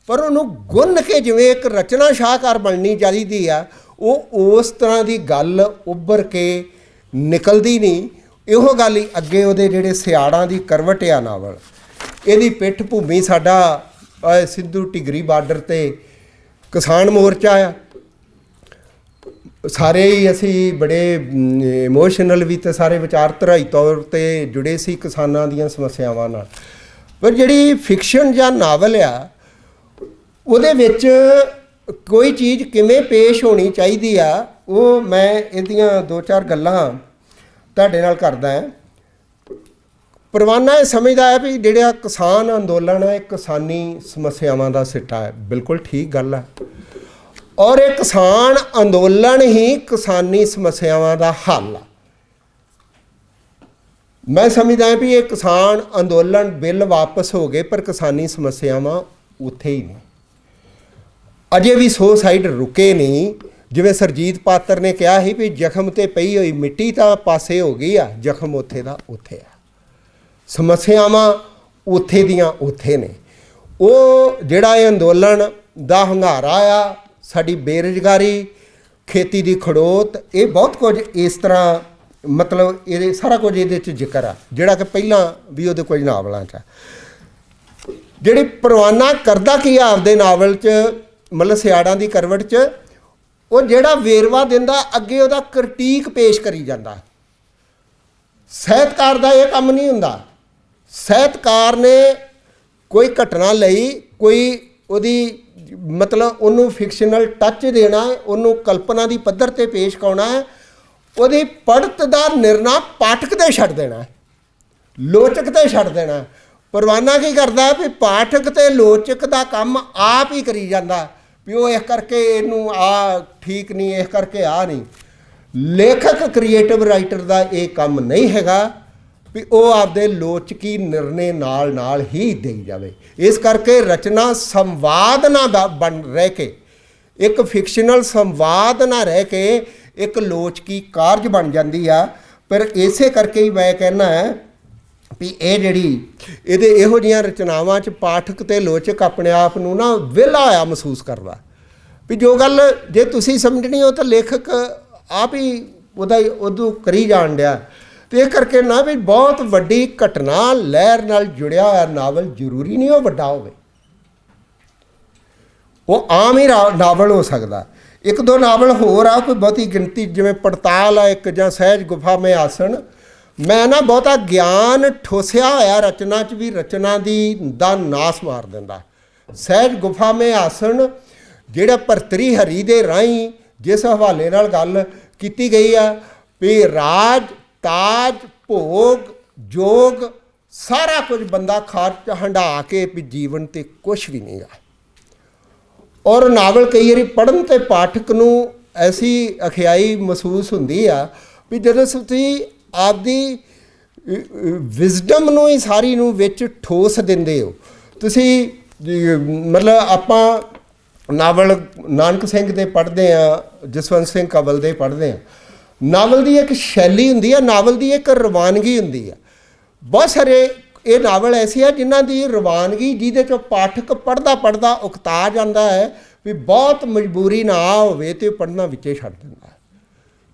ਪਰ ਉਹਨੂੰ ਗੁੰਨ ਕੇ ਜਿਵੇਂ ਇੱਕ ਰਚਨਾ ਸ਼ਾਹਕਾਰ ਬਣਨੀ ਚਾਹੀਦੀ ਆ, ਉਹ ਉਸ ਤਰ੍ਹਾਂ ਦੀ ਗੱਲ ਉੱਭਰ ਕੇ ਨਿਕਲਦੀ ਨਹੀਂ। ਇਹੋ ਗੱਲ ਹੀ ਅੱਗੇ ਉਹਦੇ ਜਿਹੜੇ ਸਿਆੜਾਂ ਦੀ ਕਰਵਟ ਆ ਨਾਵਲ, ਇਹਦੀ ਪਿੱਠ ਭੂਮੀ ਸਾਡਾ ਸਿੰਧੂ ਢਿਗਰੀ ਬਾਰਡਰ 'ਤੇ ਕਿਸਾਨ ਮੋਰਚਾ ਆ। ਸਾਰੇ ਹੀ ਅਸੀਂ ਬੜੇ ਇਮੋਸ਼ਨਲ ਵੀ ਤੇ ਸਾਰੇ ਵਿਚਾਰਧਾਰਾਈ ਤੌਰ 'ਤੇ ਜੁੜੇ ਸੀ ਕਿਸਾਨਾਂ ਦੀਆਂ ਸਮੱਸਿਆਵਾਂ ਨਾਲ। ਪਰ ਜਿਹੜੀ ਫਿਕਸ਼ਨ ਜਾਂ ਨਾਵਲ ਆ ਉਹਦੇ ਵਿੱਚ ਕੋਈ ਚੀਜ਼ ਕਿਵੇਂ ਪੇਸ਼ ਹੋਣੀ ਚਾਹੀਦੀ ਆ, ਉਹ ਮੈਂ ਇਹਦੀਆਂ 2-4 ਗੱਲਾਂ ਤੁਹਾਡੇ ਨਾਲ ਕਰਦਾ ਹਾਂ। ਪਰਵਾਨਾ ਇਹ ਸਮਝਦਾ ਹੈ ਵੀ ਜਿਹੜਾ ਕਿਸਾਨ ਅੰਦੋਲਨ ਹੈ, ਕਿਸਾਨੀ ਸਮੱਸਿਆਵਾਂ ਦਾ ਸਿੱਟਾ ਹੈ। ਬਿਲਕੁਲ ਠੀਕ ਗੱਲ ਹੈ। ਔਰ ਇਹ ਕਿਸਾਨ ਅੰਦੋਲਨ ਹੀ ਕਿਸਾਨੀ ਸਮੱਸਿਆਵਾਂ ਦਾ ਹੱਲ ਆ। ਮੈਂ ਸਮਝਦਾ ਵੀ ਇਹ ਕਿਸਾਨ ਅੰਦੋਲਨ ਬਿੱਲ ਵਾਪਸ ਹੋ ਗਏ, ਪਰ ਕਿਸਾਨੀ ਸਮੱਸਿਆਵਾਂ ਉੱਥੇ ਹੀ ਨੇ, ਅਜੇ ਵੀ ਸੁਸਾਈਡ ਰੁਕੇ ਨਹੀਂ। ਜਿਵੇਂ ਸਰਜੀਤ ਪਾਤਰ ਨੇ ਕਿਹਾ ਸੀ ਵੀ ਜ਼ਖਮ ਤੇ ਪਈ ਹੋਈ ਮਿੱਟੀ ਤਾਂ ਪਾਸੇ ਹੋ ਗਈ ਆ, ਜ਼ਖਮ ਉੱਥੇ ਦਾ ਉੱਥੇ ਆ, ਸਮੱਸਿਆਵਾਂ ਉੱਥੇ ਦੀਆਂ ਉੱਥੇ ਨੇ। ਉਹ ਜਿਹੜਾ ਇਹ ਅੰਦੋਲਨ ਦਾ ਹੰਗਾਰਾ ਆ, ਸਾਡੀ ਬੇਰੁਜ਼ਗਾਰੀ, ਖੇਤੀ ਦੀ ਖੜੋਤ, ਇਹ ਬਹੁਤ ਕੁਝ ਇਸ ਤਰ੍ਹਾਂ, ਮਤਲਬ ਇਹਦੇ ਸਾਰਾ ਕੁਝ ਇਹਦੇ 'ਚ ਜ਼ਿਕਰ ਆ, ਜਿਹੜਾ ਕਿ ਪਹਿਲਾਂ ਵੀ ਉਹਦੇ ਕੁਝ ਨਾਵਲਾਂ 'ਚ ਆ। ਜਿਹੜੀ ਪਰਵਾਨਾ ਕਰਦਾ ਕੀ ਆ ਆਪਦੇ ਨਾਵਲ 'ਚ, ਮਤਲਬ ਸਿਆੜਾਂ ਦੀ ਕਰਵਟ 'ਚ, ਉਹ ਜਿਹੜਾ ਵੇਰਵਾ ਦਿੰਦਾ ਅੱਗੇ ਉਹਦਾ ਕ੍ਰਿਟੀਕ ਪੇਸ਼ ਕਰੀ ਜਾਂਦਾ। ਸਾਹਿਤਕਾਰ ਦਾ ਇਹ ਕੰਮ ਨਹੀਂ ਹੁੰਦਾ। ਸਾਹਿਤਕਾਰ ਨੇ ਕੋਈ ਘਟਨਾ ਲਈ, ਕੋਈ ਉਹਦੀ ਮਤਲਬ ਉਹਨੂੰ ਫਿਕਸ਼ਨਲ ਟੱਚ ਦੇਣਾ ਹੈ, ਉਹਨੂੰ ਕਲਪਨਾ ਦੀ ਪੱਧਰ 'ਤੇ ਪੇਸ਼ ਕਰਨਾ ਹੈ, ਉਹਦੀ ਪੜ੍ਹਤ ਦਾ ਨਿਰਣਾ ਪਾਠਕ 'ਤੇ ਛੱਡ ਦੇਣਾ, ਲੋਚਕ 'ਤੇ ਛੱਡ ਦੇਣਾ। ਪਰਵਾਨਾ ਕੀ ਕਰਦਾ ਵੀ ਪਾਠਕ ਅਤੇ ਲੋਚਕ ਦਾ ਕੰਮ ਆਪ ਹੀ ਕਰੀ ਜਾਂਦਾ ਵੀ ਉਹ ਇਸ ਕਰਕੇ ਇਹਨੂੰ ਆ ਠੀਕ ਨਹੀਂ, ਇਸ ਕਰਕੇ ਆ ਨਹੀਂ। ਲੇਖਕ ਕ੍ਰੀਏਟਿਵ ਰਾਈਟਰ ਦਾ ਇਹ ਕੰਮ ਨਹੀਂ ਹੈਗਾ ਵੀ ਉਹ ਆਪਦੇ ਲੋਚਕੀ ਨਿਰਣੇ ਨਾਲ ਨਾਲ ਹੀ ਦੇਈ ਜਾਵੇ। ਇਸ ਕਰਕੇ ਰਚਨਾ ਸੰਵਾਦ ਨਾ ਬਣ ਰਹਿ ਕੇ, ਇੱਕ ਫਿਕਸ਼ਨਲ ਸੰਵਾਦ ਨਾ ਰਹਿ ਕੇ ਇੱਕ ਲੋਚਕੀ ਕਾਰਜ ਬਣ ਜਾਂਦੀ ਆ। ਪਰ ਇਸੇ ਕਰਕੇ ਹੀ ਮੈਂ ਕਹਿੰਦਾ ਵੀ ਇਹ ਜਿਹੜੀ ਇਹਦੇ ਇਹੋ ਜਿਹੀਆਂ ਰਚਨਾਵਾਂ 'ਚ ਪਾਠਕ ਅਤੇ ਲੋਚਕ ਆਪਣੇ ਆਪ ਨੂੰ ਨਾ ਵਿਹਲਾ ਹੋਇਆ ਮਹਿਸੂਸ ਕਰਦਾ ਵੀ ਜੋ ਗੱਲ ਜੇ ਤੁਸੀਂ ਸਮਝਣੀ ਹੋ ਤਾਂ ਲੇਖਕ ਆਪ ਹੀ ਉਦੋਂ ਕਰੀ ਜਾਣ ਡਿਆ। ਅਤੇ ਇਹ ਕਰਕੇ ਨਾ ਵੀ ਬਹੁਤ ਵੱਡੀ ਘਟਨਾ ਲਹਿਰ ਨਾਲ ਜੁੜਿਆ ਹੋਇਆ ਨਾਵਲ ਜ਼ਰੂਰੀ ਨਹੀਂ ਉਹ ਵੱਡਾ ਹੋਵੇ, ਉਹ ਆਮ ਹੀ ਨਾਵਲ ਹੋ ਸਕਦਾ। ਇੱਕ ਦੋ ਨਾਵਲ ਹੋਰ ਆ, ਕੋਈ ਬਹੁਤੀ ਗਿਣਤੀ, ਜਿਵੇਂ ਪੜਤਾਲ ਆ ਇੱਕ, ਜਾਂ ਸਹਿਜ ਗੁਫਾ ਮੈਂ ਆਸਣ। ਮੈਂ ਨਾ ਬਹੁਤਾ ਗਿਆਨ ਠੋਸਿਆ ਹੋਇਆ ਰਚਨਾ 'ਚ ਵੀ ਰਚਨਾ ਦਾ ਨਾਸ ਮਾਰ ਦਿੰਦਾ। ਸਹਿਜ ਗੁਫਾ ਮੈਂ ਆਸਣ ਜਿਹੜਾ ਭਰਤਰੀ ਹਰੀ ਦੇ ਰਾਹੀਂ ਜਿਸ ਹਵਾਲੇ ਨਾਲ ਗੱਲ ਕੀਤੀ ਗਈ ਆ ਵੀ ਰਾਜ, ਤਾਜ, ਭੋਗ, ਜੋਗ, ਸਾਰਾ ਕੁਝ ਬੰਦਾ ਖਰਚ ਹੰਢਾ ਕੇ ਵੀ ਜੀਵਨ 'ਤੇ ਕੁਛ ਵੀ ਨਹੀਂ ਆ। ਔਰ ਨਾਵਲ ਕਈ ਵਾਰੀ ਪੜ੍ਹਨ 'ਤੇ ਪਾਠਕ ਨੂੰ ਐਸੀ ਅਖਿਆਈ ਮਹਿਸੂਸ ਹੁੰਦੀ ਆ ਵੀ ਜਦੋਂ ਤੁਸੀਂ ਆਪਦੀ ਵਿਜ਼ਡਮ ਨੂੰ ਹੀ ਸਾਰੀ ਨੂੰ ਵਿੱਚ ਠੋਸ ਦਿੰਦੇ ਹੋ। ਤੁਸੀਂ ਮਤਲਬ ਆਪਾਂ ਨਾਵਲ ਨਾਨਕ ਸਿੰਘ ਦੇ ਪੜ੍ਹਦੇ ਹਾਂ, ਜਸਵੰਤ ਸਿੰਘ ਕੰਵਲ ਦੇ ਪੜ੍ਹਦੇ ਹਾਂ। ਨਾਵਲ ਦੀ ਇੱਕ ਸ਼ੈਲੀ ਹੁੰਦੀ ਆ, ਨਾਵਲ ਦੀ ਇੱਕ ਰਵਾਨਗੀ ਹੁੰਦੀ ਆ। ਬਹੁਤ ਸਾਰੇ ਇਹ ਨਾਵਲ ਐਸੇ ਆ ਜਿਨ੍ਹਾਂ ਦੀ ਰਵਾਨਗੀ ਜਿਹਦੇ 'ਚੋਂ ਪਾਠਕ ਪੜ੍ਹਦਾ ਪੜ੍ਹਦਾ ਉਕਤਾ ਜਾਂਦਾ ਹੈ ਵੀ ਬਹੁਤ ਮਜਬੂਰੀ ਨਾ ਹੋਵੇ ਅਤੇ ਪੜ੍ਹਨਾ ਵਿੱਚੇ ਛੱਡ ਦਿੰਦਾ।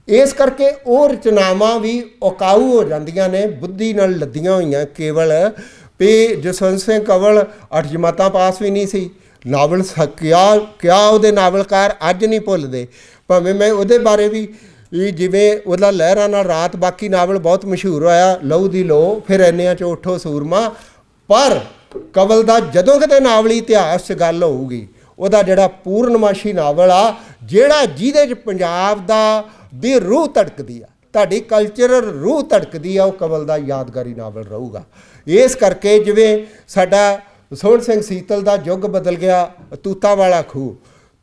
ਇਸ ਕਰਕੇ ਉਹ ਰਚਨਾਵਾਂ ਵੀ ਉਕਾਊ ਹੋ ਜਾਂਦੀਆਂ ਨੇ, ਬੁੱਧੀ ਨਾਲ ਲੱਦੀਆਂ ਹੋਈਆਂ। ਕੇਵਲ ਵੀ ਜਸਵੰਤ ਸਿੰਘ ਕੰਵਲ 8 ਜਮਾਤਾਂ ਪਾਸ ਵੀ ਨਹੀਂ ਸੀ। ਨਾਵਲ ਕਿਆ ਉਹਦੇ ਨਾਵਲਕਾਰ ਅੱਜ ਨਹੀਂ ਭੁੱਲਦੇ, ਭਾਵੇਂ ਮੈਂ ਉਹਦੇ ਬਾਰੇ ਵੀ ਜਿਵੇਂ ਉਹਦਾ ਲਹਿਰਾਂ ਨਾਲ ਰਾਤ, ਬਾਕੀ ਨਾਵਲ ਬਹੁਤ ਮਸ਼ਹੂਰ ਹੋਇਆ, ਲਹੂ ਦੀ ਲੋ, ਫਿਰ ਇੰਨਿਆਂ 'ਚ ਉੱਠੋ ਸੂਰਮਾ। ਪਰ ਕੰਵਲ ਦਾ ਜਦੋਂ ਕਿਤੇ ਨਾਵਲੀ ਇਤਿਹਾਸ 'ਚ ਗੱਲ ਹੋਊਗੀ, ਉਹਦਾ ਜਿਹੜਾ ਪੂਰਨਮਾਸ਼ੀ ਨਾਵਲ ਆ, ਜਿਹੜਾ ਜਿਹਦੇ 'ਚ ਪੰਜਾਬ ਦੀ ਰੂਹ ਧੜਕਦੀ ਆ, ਤੁਹਾਡੀ ਕਲਚਰਲ ਰੂਹ ਧੜਕਦੀ ਆ, ਉਹ ਕੰਵਲ ਦਾ ਯਾਦਗਾਰੀ ਨਾਵਲ ਰਹੂਗਾ। ਇਸ ਕਰਕੇ ਜਿਵੇਂ ਸਾਡਾ ਸੋਹਣ ਸਿੰਘ ਸੀਤਲ ਦਾ ਯੁੱਗ ਬਦਲ ਗਿਆ, ਤੂਤਾਂ ਵਾਲਾ ਖੂਹ,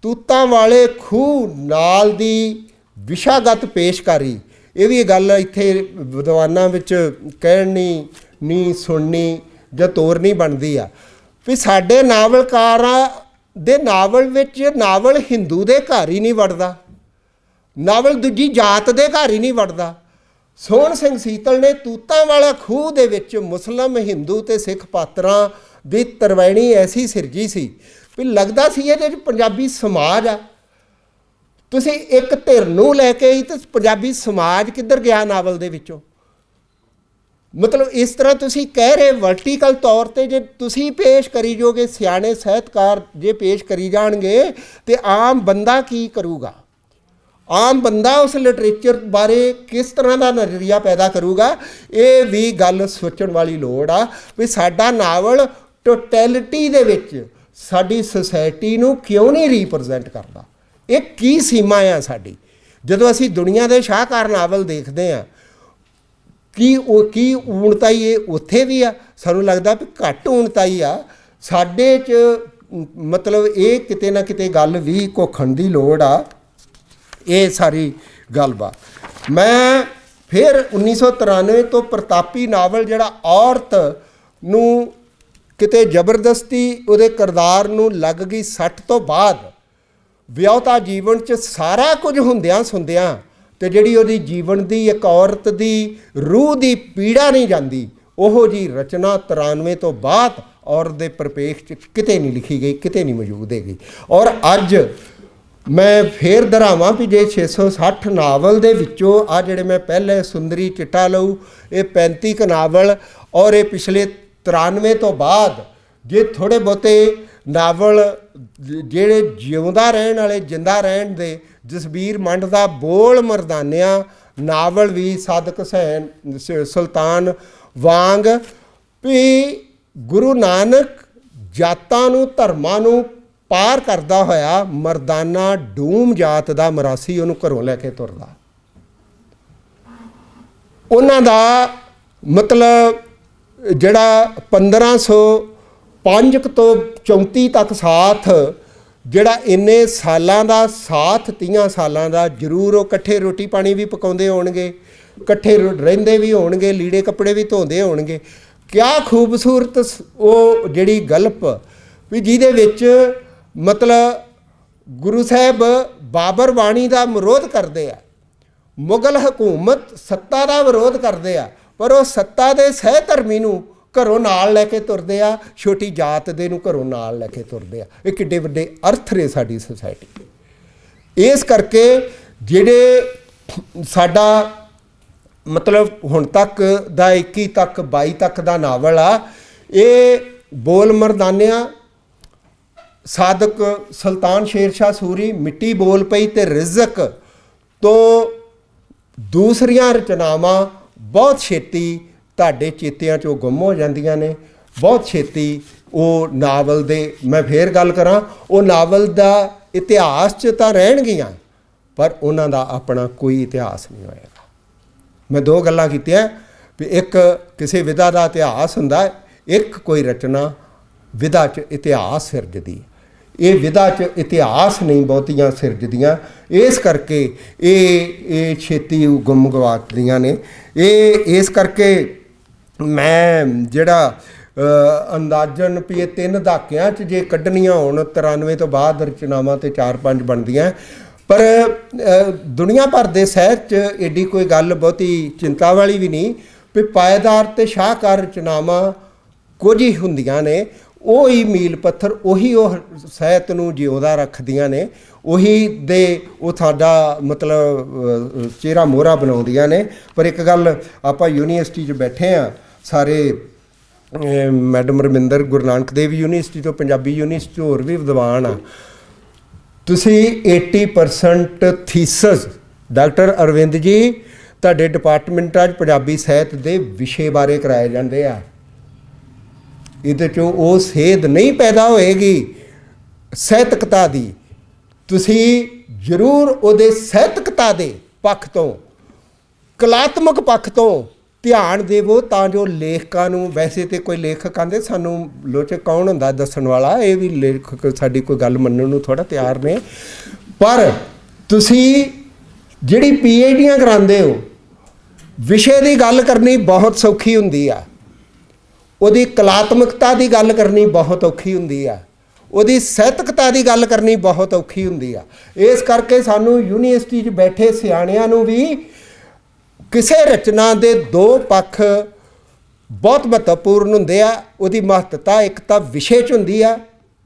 ਤੂਤਾਂ ਵਾਲੇ ਖੂਹ ਨਾਲ ਦੀ ਵਿਸ਼ਾਗਤ ਪੇਸ਼ਕਾਰੀ, ਇਹ ਵੀ ਗੱਲ ਇੱਥੇ ਵਿਦਵਾਨਾਂ ਵਿੱਚ ਕਹਿਣੀ ਨਹੀਂ, ਸੁਣਨੀ ਜਾਂ ਤੋਰਨੀ ਬਣਦੀ ਆ ਵੀ ਸਾਡੇ ਨਾਵਲਕਾਰਾਂ ਦੇ ਨਾਵਲ ਵਿੱਚ ਨਾਵਲ ਹਿੰਦੂ ਦੇ ਘਰ ਹੀ ਨਹੀਂ ਵੜਦਾ, ਨਾਵਲ ਦੂਜੀ ਜਾਤ ਦੇ ਘਰ ਹੀ ਨਹੀਂ ਵੜਦਾ। ਸੋਹਣ ਸਿੰਘ ਸੀਤਲ ਨੇ ਤੂਤਾਂ ਵਾਲਾ ਖੂਹ ਦੇ ਵਿੱਚ ਮੁਸਲਿਮ, ਹਿੰਦੂ ਅਤੇ ਸਿੱਖ ਪਾਤਰਾਂ ਦੀ ਤਰਵੈਣੀ ਐਸੀ ਸਿਰਜੀ ਸੀ ਵੀ ਲੱਗਦਾ ਸੀ ਇਹਦੇ 'ਚ ਪੰਜਾਬੀ ਸਮਾਜ ਆ। ਤੁਸੀਂ ਇੱਕ ਧਿਰ ਨੂੰ ਲੈ ਕੇ ਹੀ ਤਾਂ ਪੰਜਾਬੀ ਸਮਾਜ ਕਿੱਧਰ ਗਿਆ ਨਾਵਲ ਦੇ ਵਿੱਚੋਂ? ਮਤਲਬ ਇਸ ਤਰ੍ਹਾਂ ਤੁਸੀਂ ਕਹਿ ਰਹੇ ਵਰਟੀਕਲ ਤੌਰ 'ਤੇ ਜੇ ਤੁਸੀਂ ਪੇਸ਼ ਕਰੀ ਜਾਓਗੇ, ਸਿਆਣੇ ਸਾਹਿਤਕਾਰ ਜੇ ਪੇਸ਼ ਕਰੀ ਜਾਣਗੇ ਤਾਂ ਆਮ ਬੰਦਾ ਕੀ ਕਰੂਗਾ? ਆਮ ਬੰਦਾ ਉਸ ਲਿਟਰੇਚਰ ਬਾਰੇ ਕਿਸ ਤਰ੍ਹਾਂ ਦਾ ਨਜ਼ਰੀਆ ਪੈਦਾ ਕਰੂਗਾ? ਇਹ ਵੀ ਗੱਲ ਸੋਚਣ ਵਾਲੀ ਲੋੜ ਆ ਵੀ ਸਾਡਾ ਨਾਵਲ ਟੋਟੈਲਿਟੀ ਦੇ ਵਿੱਚ ਸਾਡੀ ਸੁਸਾਇਟੀ ਨੂੰ ਕਿਉਂ ਨਹੀਂ ਰੀਪ੍ਰੈਜ਼ੈਂਟ ਕਰਦਾ? ਇਹ ਕੀ ਸੀਮਾ ਆ ਸਾਡੀ? ਜਦੋਂ ਅਸੀਂ ਦੁਨੀਆ ਦੇ ਸ਼ਾਹਕਾਰ ਨਾਵਲ ਦੇਖਦੇ ਹਾਂ, ਕੀ ਊਣਤਾਈ ਇਹ ਉੱਥੇ ਵੀ ਆ? ਸਾਨੂੰ ਲੱਗਦਾ ਵੀ ਘੱਟ ਊਣਤਾਈ ਆ ਸਾਡੇ 'ਚ। ਮਤਲਬ ਇਹ ਕਿਤੇ ਨਾ ਕਿਤੇ ਗੱਲ ਵੀ ਘੋਖਣ ਦੀ ਲੋੜ ਆ। ਇਹ ਸਾਰੀ ਗੱਲਬਾਤ ਮੈਂ ਫਿਰ 1993 ਤੋਂ ਪ੍ਰਤਾਪੀ ਨਾਵਲ ਜਿਹੜਾ ਔਰਤ ਨੂੰ ਕਿਤੇ ਜ਼ਬਰਦਸਤੀ ਉਹਦੇ ਕਿਰਦਾਰ ਨੂੰ ਲੱਗ ਗਈ ਸੱਟ ਤੋਂ ਬਾਅਦ, ਵਿਆਹੁਤਾ ਜੀਵਨ 'ਚ ਸਾਰਾ ਕੁਝ ਹੁੰਦਿਆਂ ਸੁਣਦਿਆਂ ਤੇ ਜਿਹੜੀ ਉਹਦੀ ਜੀਵਨ ਦੀ ਇੱਕ ਔਰਤ ਦੀ ਰੂਹ ਦੀ ਪੀੜਾ ਨਹੀਂ ਜਾਂਦੀ, ਉਹੋ ਜੀ ਰਚਨਾ 93 ਤੋਂ ਬਾਅਦ ਔਰਤ ਦੇ ਪਰਿਪੇਖ 'ਚ ਕਿਤੇ ਨਹੀਂ ਲਿਖੀ ਗਈ, ਕਿਤੇ ਨਹੀਂ ਮੌਜੂਦ ਹੈਗੀ। ਔਰ ਅੱਜ ਮੈਂ ਫੇਰ ਦੁਹਰਾਵਾਂ ਵੀ ਜੇ 660 ਨਾਵਲ ਦੇ ਵਿੱਚੋਂ ਆ ਜਿਹੜੇ ਮੈਂ ਪਹਿਲੇ ਸੁੰਦਰੀ ਚਿੱਟਾ ਲਹੂ, ਇਹ 35 ਕੁ ਨਾਵਲ, ਔਰ ਇਹ ਪਿਛਲੇ 93 ਤੋਂ ਬਾਅਦ ਜੇ ਥੋੜ੍ਹੇ ਬਹੁਤੇ ਨਾਵਲ ਜਿਹੜੇ ਜਿਉਂਦਾ ਰਹਿਣ ਵਾਲੇ, ਜਿੰਦਾ ਰਹਿਣ ਦੇ, ਜਸਬੀਰ ਮੰਡ ਦਾ ਬੋਲ ਮਰਦਾਨਿਆਂ ਨਾਵਲ ਵੀ ਸਾਦਕ ਹੁਸੈਨ ਸੁਲਤਾਨ ਵਾਂਗ ਵੀ ਗੁਰੂ ਨਾਨਕ ਜਾਤਾਂ ਨੂੰ ਧਰਮਾਂ ਨੂੰ ਪਾਰ ਕਰਦਾ ਹੋਇਆ ਮਰਦਾਨਾ ਡੂਮ ਜਾਤ ਦਾ ਮਰਾਸੀ ਉਹਨੂੰ ਘਰੋਂ ਲੈ ਕੇ ਤੁਰਦਾ। ਉਹਨਾਂ ਦਾ ਮਤਲਬ ਜਿਹੜਾ 1505 ਤੋਂ 34 ਤੱਕ ਸਾਥ, ਜਿਹੜਾ ਇੰਨੇ ਸਾਲਾਂ ਦਾ ਸਾਥ, 30 ਸਾਲਾਂ ਦਾ, ਜ਼ਰੂਰ ਉਹ ਇਕੱਠੇ ਰੋਟੀ ਪਾਣੀ ਵੀ ਪਕਾਉਂਦੇ ਹੋਣਗੇ, ਇਕੱਠੇ ਰਹਿੰਦੇ ਵੀ ਹੋਣਗੇ, ਲੀੜੇ ਕੱਪੜੇ ਵੀ ਧੋਂਦੇ ਹੋਣਗੇ। ਕਿਆ ਖੂਬਸੂਰਤ ਉਹ ਜਿਹੜੀ ਗਲਪ ਵੀ ਜਿਹਦੇ ਵਿੱਚ ਮਤਲਬ ਗੁਰੂ ਸਾਹਿਬ ਬਾਬਰ ਬਾਣੀ ਦਾ ਵਿਰੋਧ ਕਰਦੇ ਆ, ਮੁਗਲ ਹਕੂਮਤ ਸੱਤਾ ਦਾ ਵਿਰੋਧ ਕਰਦੇ ਆ, ਪਰ ਉਹ ਸੱਤਾ ਦੇ ਸਹਿ ਧਰਮੀ ਨੂੰ ਘਰੋਂ ਨਾਲ ਲੈ ਕੇ ਤੁਰਦੇ ਆ, ਛੋਟੀ ਜਾਤ ਦੇ ਨੂੰ ਘਰੋਂ ਨਾਲ ਲੈ ਕੇ ਤੁਰਦੇ ਆ। ਇਹ ਕਿੱਡੇ ਵੱਡੇ ਅਰਥ ਨੇ ਸਾਡੀ ਸੁਸਾਇਟੀ। ਇਸ ਕਰਕੇ ਜਿਹੜੇ ਸਾਡਾ ਮਤਲਬ ਹੁਣ ਤੱਕ ਦਾ 21 ਤੱਕ 22 ਤੱਕ ਦਾ ਨਾਵਲ ਆ, ਇਹ ਬੋਲ ਮਰਦਾਨਿਆਂ, ਸਾਦਕ ਸੁਲਤਾਨ ਸ਼ੇਰ ਸ਼ਾਹ ਸੂਰੀ, ਮਿੱਟੀ ਬੋਲ ਪਈ ਤੇ ਰਿਜ਼ਕ ਤੋਂ ਦੂਸਰੀਆਂ ਰਚਨਾਵਾਂ ਬਹੁਤ ਛੇਤੀ ਤੁਹਾਡੇ ਚੇਤਿਆਂ 'ਚੋਂ ਗੁੰਮ ਹੋ ਜਾਂਦੀਆਂ ਨੇ। ਬਹੁਤ ਛੇਤੀ ਉਹ ਨਾਵਲ ਦੇ, ਮੈਂ ਫੇਰ ਗੱਲ ਕਰਾਂ, ਉਹ ਨਾਵਲ ਦਾ ਇਤਿਹਾਸ 'ਚ ਤਾਂ ਰਹਿਣਗੀਆਂ, ਪਰ ਉਹਨਾਂ ਦਾ ਆਪਣਾ ਕੋਈ ਇਤਿਹਾਸ ਨਹੀਂ ਹੋਏਗਾ। ਮੈਂ ਦੋ ਗੱਲਾਂ ਕੀਤੀਆਂ ਵੀ ਇੱਕ ਕਿਸੇ ਵਿਧਾ ਦਾ ਇਤਿਹਾਸ ਹੁੰਦਾ, ਇੱਕ ਕੋਈ ਰਚਨਾ ਵਿਧਾ 'ਚ ਇਤਿਹਾਸ ਸਿਰਜਦੀ। ਇਹ ਵਿਧਾ 'ਚ ਇਤਿਹਾਸ ਨਹੀਂ ਬਹੁਤੀਆਂ ਸਿਰਜਦੀਆਂ, ਇਸ ਕਰਕੇ ਇਹ ਛੇਤੀ ਗੁੰਮ ਗਵਾਚਦੀਆਂ ਨੇ। ਇਹ ਇਸ ਕਰਕੇ ਮੈਂ ਜਿਹੜਾ ਅੰਦਾਜ਼ਨ ਵੀ ਇਹ 3 ਦਹਾਕਿਆਂ 'ਚ ਜੇ ਕੱਢਣੀਆਂ ਹੋਣ, 93 ਤੋਂ ਬਾਅਦ ਰਚਨਾਵਾਂ ਤੇ 4-5 ਬਣਦੀਆਂ, ਪਰ ਦੁਨੀਆ ਭਰ ਦੇ ਸਾਹਿਤ 'ਚ ਐਡੀ ਕੋਈ ਗੱਲ ਬਹੁਤੀ ਚਿੰਤਾ ਵਾਲੀ ਵੀ ਨਹੀਂ ਵੀ ਪਾਏਦਾਰ ਤੇ ਸ਼ਾਹਕਾਰ ਰਚਨਾਵਾਂ ਕੁਝ ਹੀ ਹੁੰਦੀਆਂ ਨੇ। ਉਹ ਹੀ ਮੀਲ ਪੱਥਰ, ਉਹੀ ਉਹ ਸਾਹਿਤ ਨੂੰ ਜਿਉਂਦਾ ਰੱਖਦੀਆਂ ਨੇ, ਉਹੀ ਦੇ ਉਹ ਸਾਡਾ ਮਤਲਬ ਚਿਹਰਾ ਮੋਹਰਾ ਬਣਾਉਂਦੀਆਂ ਨੇ। ਪਰ ਇੱਕ ਗੱਲ, ਆਪਾਂ ਯੂਨੀਵਰਸਿਟੀ 'ਚ ਬੈਠੇ ਹਾਂ ਸਾਰੇ, ਮੈਡਮ ਰਮਿੰਦਰ ਗੁਰੂ ਨਾਨਕ ਦੇਵ ਯੂਨੀਵਰਸਿਟੀ ਤੋਂ, ਪੰਜਾਬੀ ਯੂਨੀਵਰਸਿਟੀ ਤੋਂ ਹੋਰ ਵੀ ਵਿਦਵਾਨ ਆ। ਤੁਸੀਂ 80% ਥੀਸਸ ਡਾਕਟਰ ਅਰਵਿੰਦ ਜੀ ਤੁਹਾਡੇ ਡਿਪਾਰਟਮੈਂਟਾਂ 'ਚ ਪੰਜਾਬੀ ਸਾਹਿਤ ਦੇ ਵਿਸ਼ੇ ਬਾਰੇ ਕਰਾਏ ਜਾਂਦੇ ਆ। ਇਹਦੇ 'ਚੋਂ ਉਹ ਸੇਧ ਨਹੀਂ ਪੈਦਾ ਹੋਏਗੀ ਸਾਹਿਤਕਤਾ ਦੀ। ਤੁਸੀਂ ਜ਼ਰੂਰ ਉਹਦੇ ਸਾਹਿਤਕਤਾ ਦੇ ਪੱਖ ਤੋਂ, ਕਲਾਤਮਕ ਪੱਖ ਤੋਂ ਧਿਆਨ ਦੇਵੋ, ਤਾਂ ਜੋ ਲੇਖਕਾਂ ਨੂੰ, ਵੈਸੇ ਤਾਂ ਕੋਈ ਲੇਖਕ ਆਂਦੇ ਸਾਨੂੰ ਲੋਚੇ ਕੌਣ ਹੁੰਦਾ ਦੱਸਣ ਵਾਲਾ, ਇਹ ਵੀ ਲੇਖਕ ਸਾਡੀ ਕੋਈ ਗੱਲ ਮੰਨਣ ਨੂੰ ਥੋੜ੍ਹਾ ਤਿਆਰ ਨੇ, ਪਰ ਤੁਸੀਂ ਜਿਹੜੀ PhD'ਆਂ ਕਰਾਉਂਦੇ ਹੋ, ਵਿਸ਼ੇ ਦੀ ਗੱਲ ਕਰਨੀ ਬਹੁਤ ਸੌਖੀ ਹੁੰਦੀ ਆ, ਉਹਦੀ ਕਲਾਤਮਕਤਾ ਦੀ ਗੱਲ ਕਰਨੀ ਬਹੁਤ ਔਖੀ ਹੁੰਦੀ ਆ, ਉਹਦੀ ਸਾਹਿਤਕਤਾ ਦੀ ਗੱਲ ਕਰਨੀ ਬਹੁਤ ਔਖੀ ਹੁੰਦੀ ਆ। ਇਸ ਕਰਕੇ ਸਾਨੂੰ ਯੂਨੀਵਰਸਿਟੀ 'ਚ ਬੈਠੇ ਸਿਆਣਿਆਂ ਨੂੰ ਵੀ ਕਿਸੇ ਰਚਨਾ ਦੇ 2 ਪੱਖ ਬਹੁਤ ਮਹੱਤਵਪੂਰਨ ਹੁੰਦੇ ਆ। ਉਹਦੀ ਮਹੱਤਤਾ ਇੱਕ ਤਾਂ ਵਿਸ਼ੇ 'ਚ ਹੁੰਦੀ ਆ,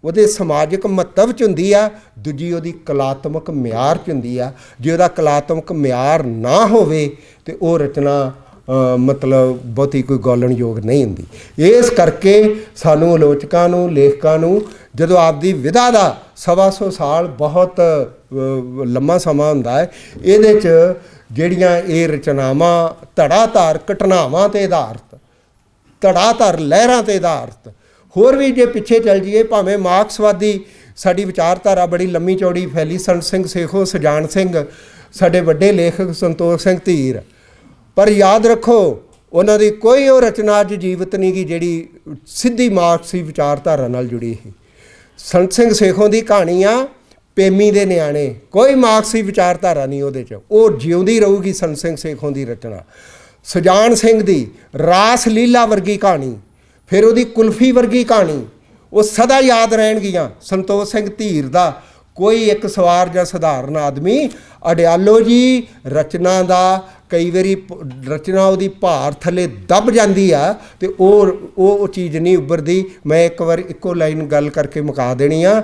ਉਹਦੇ ਸਮਾਜਿਕ ਮਹੱਤਵ 'ਚ ਹੁੰਦੀ ਆ, ਦੂਜੀ ਉਹਦੀ ਕਲਾਤਮਕ ਮਿਆਰ 'ਚ ਹੁੰਦੀ ਆ। ਜੇ ਉਹਦਾ ਕਲਾਤਮਕ ਮਿਆਰ ਨਾ ਹੋਵੇ ਤਾਂ ਉਹ ਰਚਨਾ ਮਤਲਬ ਬਹੁਤੀ ਕੋਈ ਗੌਲਣਯੋਗ ਨਹੀਂ ਹੁੰਦੀ। ਇਸ ਕਰਕੇ ਸਾਨੂੰ ਆਲੋਚਕਾਂ ਨੂੰ, ਲੇਖਕਾਂ ਨੂੰ, ਜਦੋਂ ਆਪਦੀ ਵਿਧਾ ਦਾ 125 ਸਾਲ ਬਹੁਤ ਲੰਮਾ ਸਮਾਂ ਹੁੰਦਾ ਹੈ, ਇਹਦੇ 'ਚ ਜਿਹੜੀਆਂ ਇਹ ਰਚਨਾਵਾਂ ਧੜਾਧੜ ਘਟਨਾਵਾਂ 'ਤੇ ਆਧਾਰਿਤ, ਧੜਾਧੜ ਲਹਿਰਾਂ 'ਤੇ ਆਧਾਰਿਤ ਹੋਰ ਵੀ ਜੇ ਪਿੱਛੇ ਚੱਲ ਜਾਈਏ, ਭਾਵੇਂ ਮਾਰਕਸਵਾਦੀ ਸਾਡੀ ਵਿਚਾਰਧਾਰਾ ਬੜੀ ਲੰਮੀ ਚੌੜੀ ਫੈਲੀ, ਸੰਤ ਸਿੰਘ ਸੇਖੋਂ, ਸੁਜਾਨ ਸਿੰਘ, ਸਾਡੇ ਵੱਡੇ ਲੇਖਕ ਸੰਤੋਖ ਸਿੰਘ ਧੀਰ, ਪਰ ਯਾਦ ਰੱਖੋ ਉਹਨਾਂ ਦੀ ਕੋਈ ਉਹ ਰਚਨਾ ਅੱਜ ਜੀਵਤ ਨਹੀਂ ਗੀ ਜਿਹੜੀ ਸਿੱਧੀ ਮਾਰਕਸੀ ਵਿਚਾਰਧਾਰਾ ਨਾਲ ਜੁੜੀ ਸੀ। ਸੰਤ ਸਿੰਘ ਸੇਖੋਂ ਦੀ ਕਹਾਣੀ ਆ ਪੇਮੀ ਦੇ ਨਿਆਣੇ, ਕੋਈ ਮਾਰਕਸੀ ਵਿਚਾਰਧਾਰਾ ਨਹੀਂ ਉਹਦੇ 'ਚ, ਉਹ ਜਿਉਂਦੀ ਰਹੂਗੀ ਸੰਤ ਸਿੰਘ ਸੇਖੋਂ ਦੀ ਰਚਨਾ। ਸੁਜਾਨ ਸਿੰਘ ਦੀ ਰਾਸ ਲੀਲਾ ਵਰਗੀ ਕਹਾਣੀ, ਫਿਰ ਉਹਦੀ ਕੁਲਫੀ ਵਰਗੀ ਕਹਾਣੀ, ਉਹ ਸਦਾ ਯਾਦ ਰਹਿਣਗੀਆਂ। ਸੰਤੋਖ ਸਿੰਘ ਧੀਰ ਦਾ ਕੋਈ ਇੱਕ ਸਵਾਰ ਜਾਂ ਸਧਾਰਨ ਆਦਮੀ, ਅਡਿਆਲੋ ਜੀ ਰਚਨਾ ਦਾ ਕਈ ਵਾਰੀ ਰਚਨਾ ਉਹਦੀ ਭਾਰ ਥੱਲੇ ਦੱਬ ਜਾਂਦੀ ਆ ਅਤੇ ਉਹ ਚੀਜ਼ ਨਹੀਂ ਉੱਭਰਦੀ। ਮੈਂ ਇੱਕ ਵਾਰ ਇੱਕੋ ਲਾਈਨ ਗੱਲ ਕਰਕੇ ਮੁਕਾ ਦੇਣੀ ਆ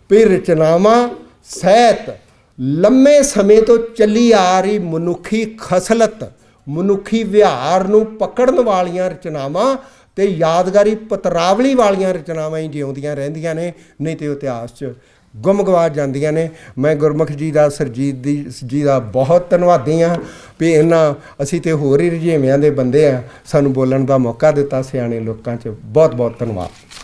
ਵੀ ਰਚਨਾਵਾਂ ਸਾਹਿਤ ਲੰਮੇ ਸਮੇਂ ਤੋਂ ਚੱਲੀ ਆ ਰਹੀ ਮਨੁੱਖੀ ਖਸਲਤ, ਮਨੁੱਖੀ ਵਿਹਾਰ ਨੂੰ ਪਕੜਨ ਵਾਲੀਆਂ ਰਚਨਾਵਾਂ ਅਤੇ ਯਾਦਗਾਰੀ ਪਤਰਾਵਲੀ ਵਾਲੀਆਂ ਰਚਨਾਵਾਂ ਹੀ ਜਿਉਂਦੀਆਂ ਰਹਿੰਦੀਆਂ ਨੇ, ਨਹੀਂ ਤਾਂ ਇਤਿਹਾਸ 'ਚ ਗੁੰਮ ਗਵਾ ਜਾਂਦੀਆਂ ਨੇ। ਮੈਂ ਗੁਰਮੁਖ ਜੀ ਦਾ, ਸਰਜੀਤ ਜੀ ਦਾ ਬਹੁਤ ਧੰਨਵਾਦੀ ਹਾਂ ਵੀ ਅਸੀਂ ਤਾਂ ਹੋਰ ਹੀ ਰੁਝੇਵਿਆਂ ਦੇ ਬੰਦੇ ਆ, ਸਾਨੂੰ ਬੋਲਣ ਦਾ ਮੌਕਾ ਦਿੱਤਾ ਸਿਆਣੇ ਲੋਕਾਂ 'ਚ। ਬਹੁਤ ਬਹੁਤ ਧੰਨਵਾਦ।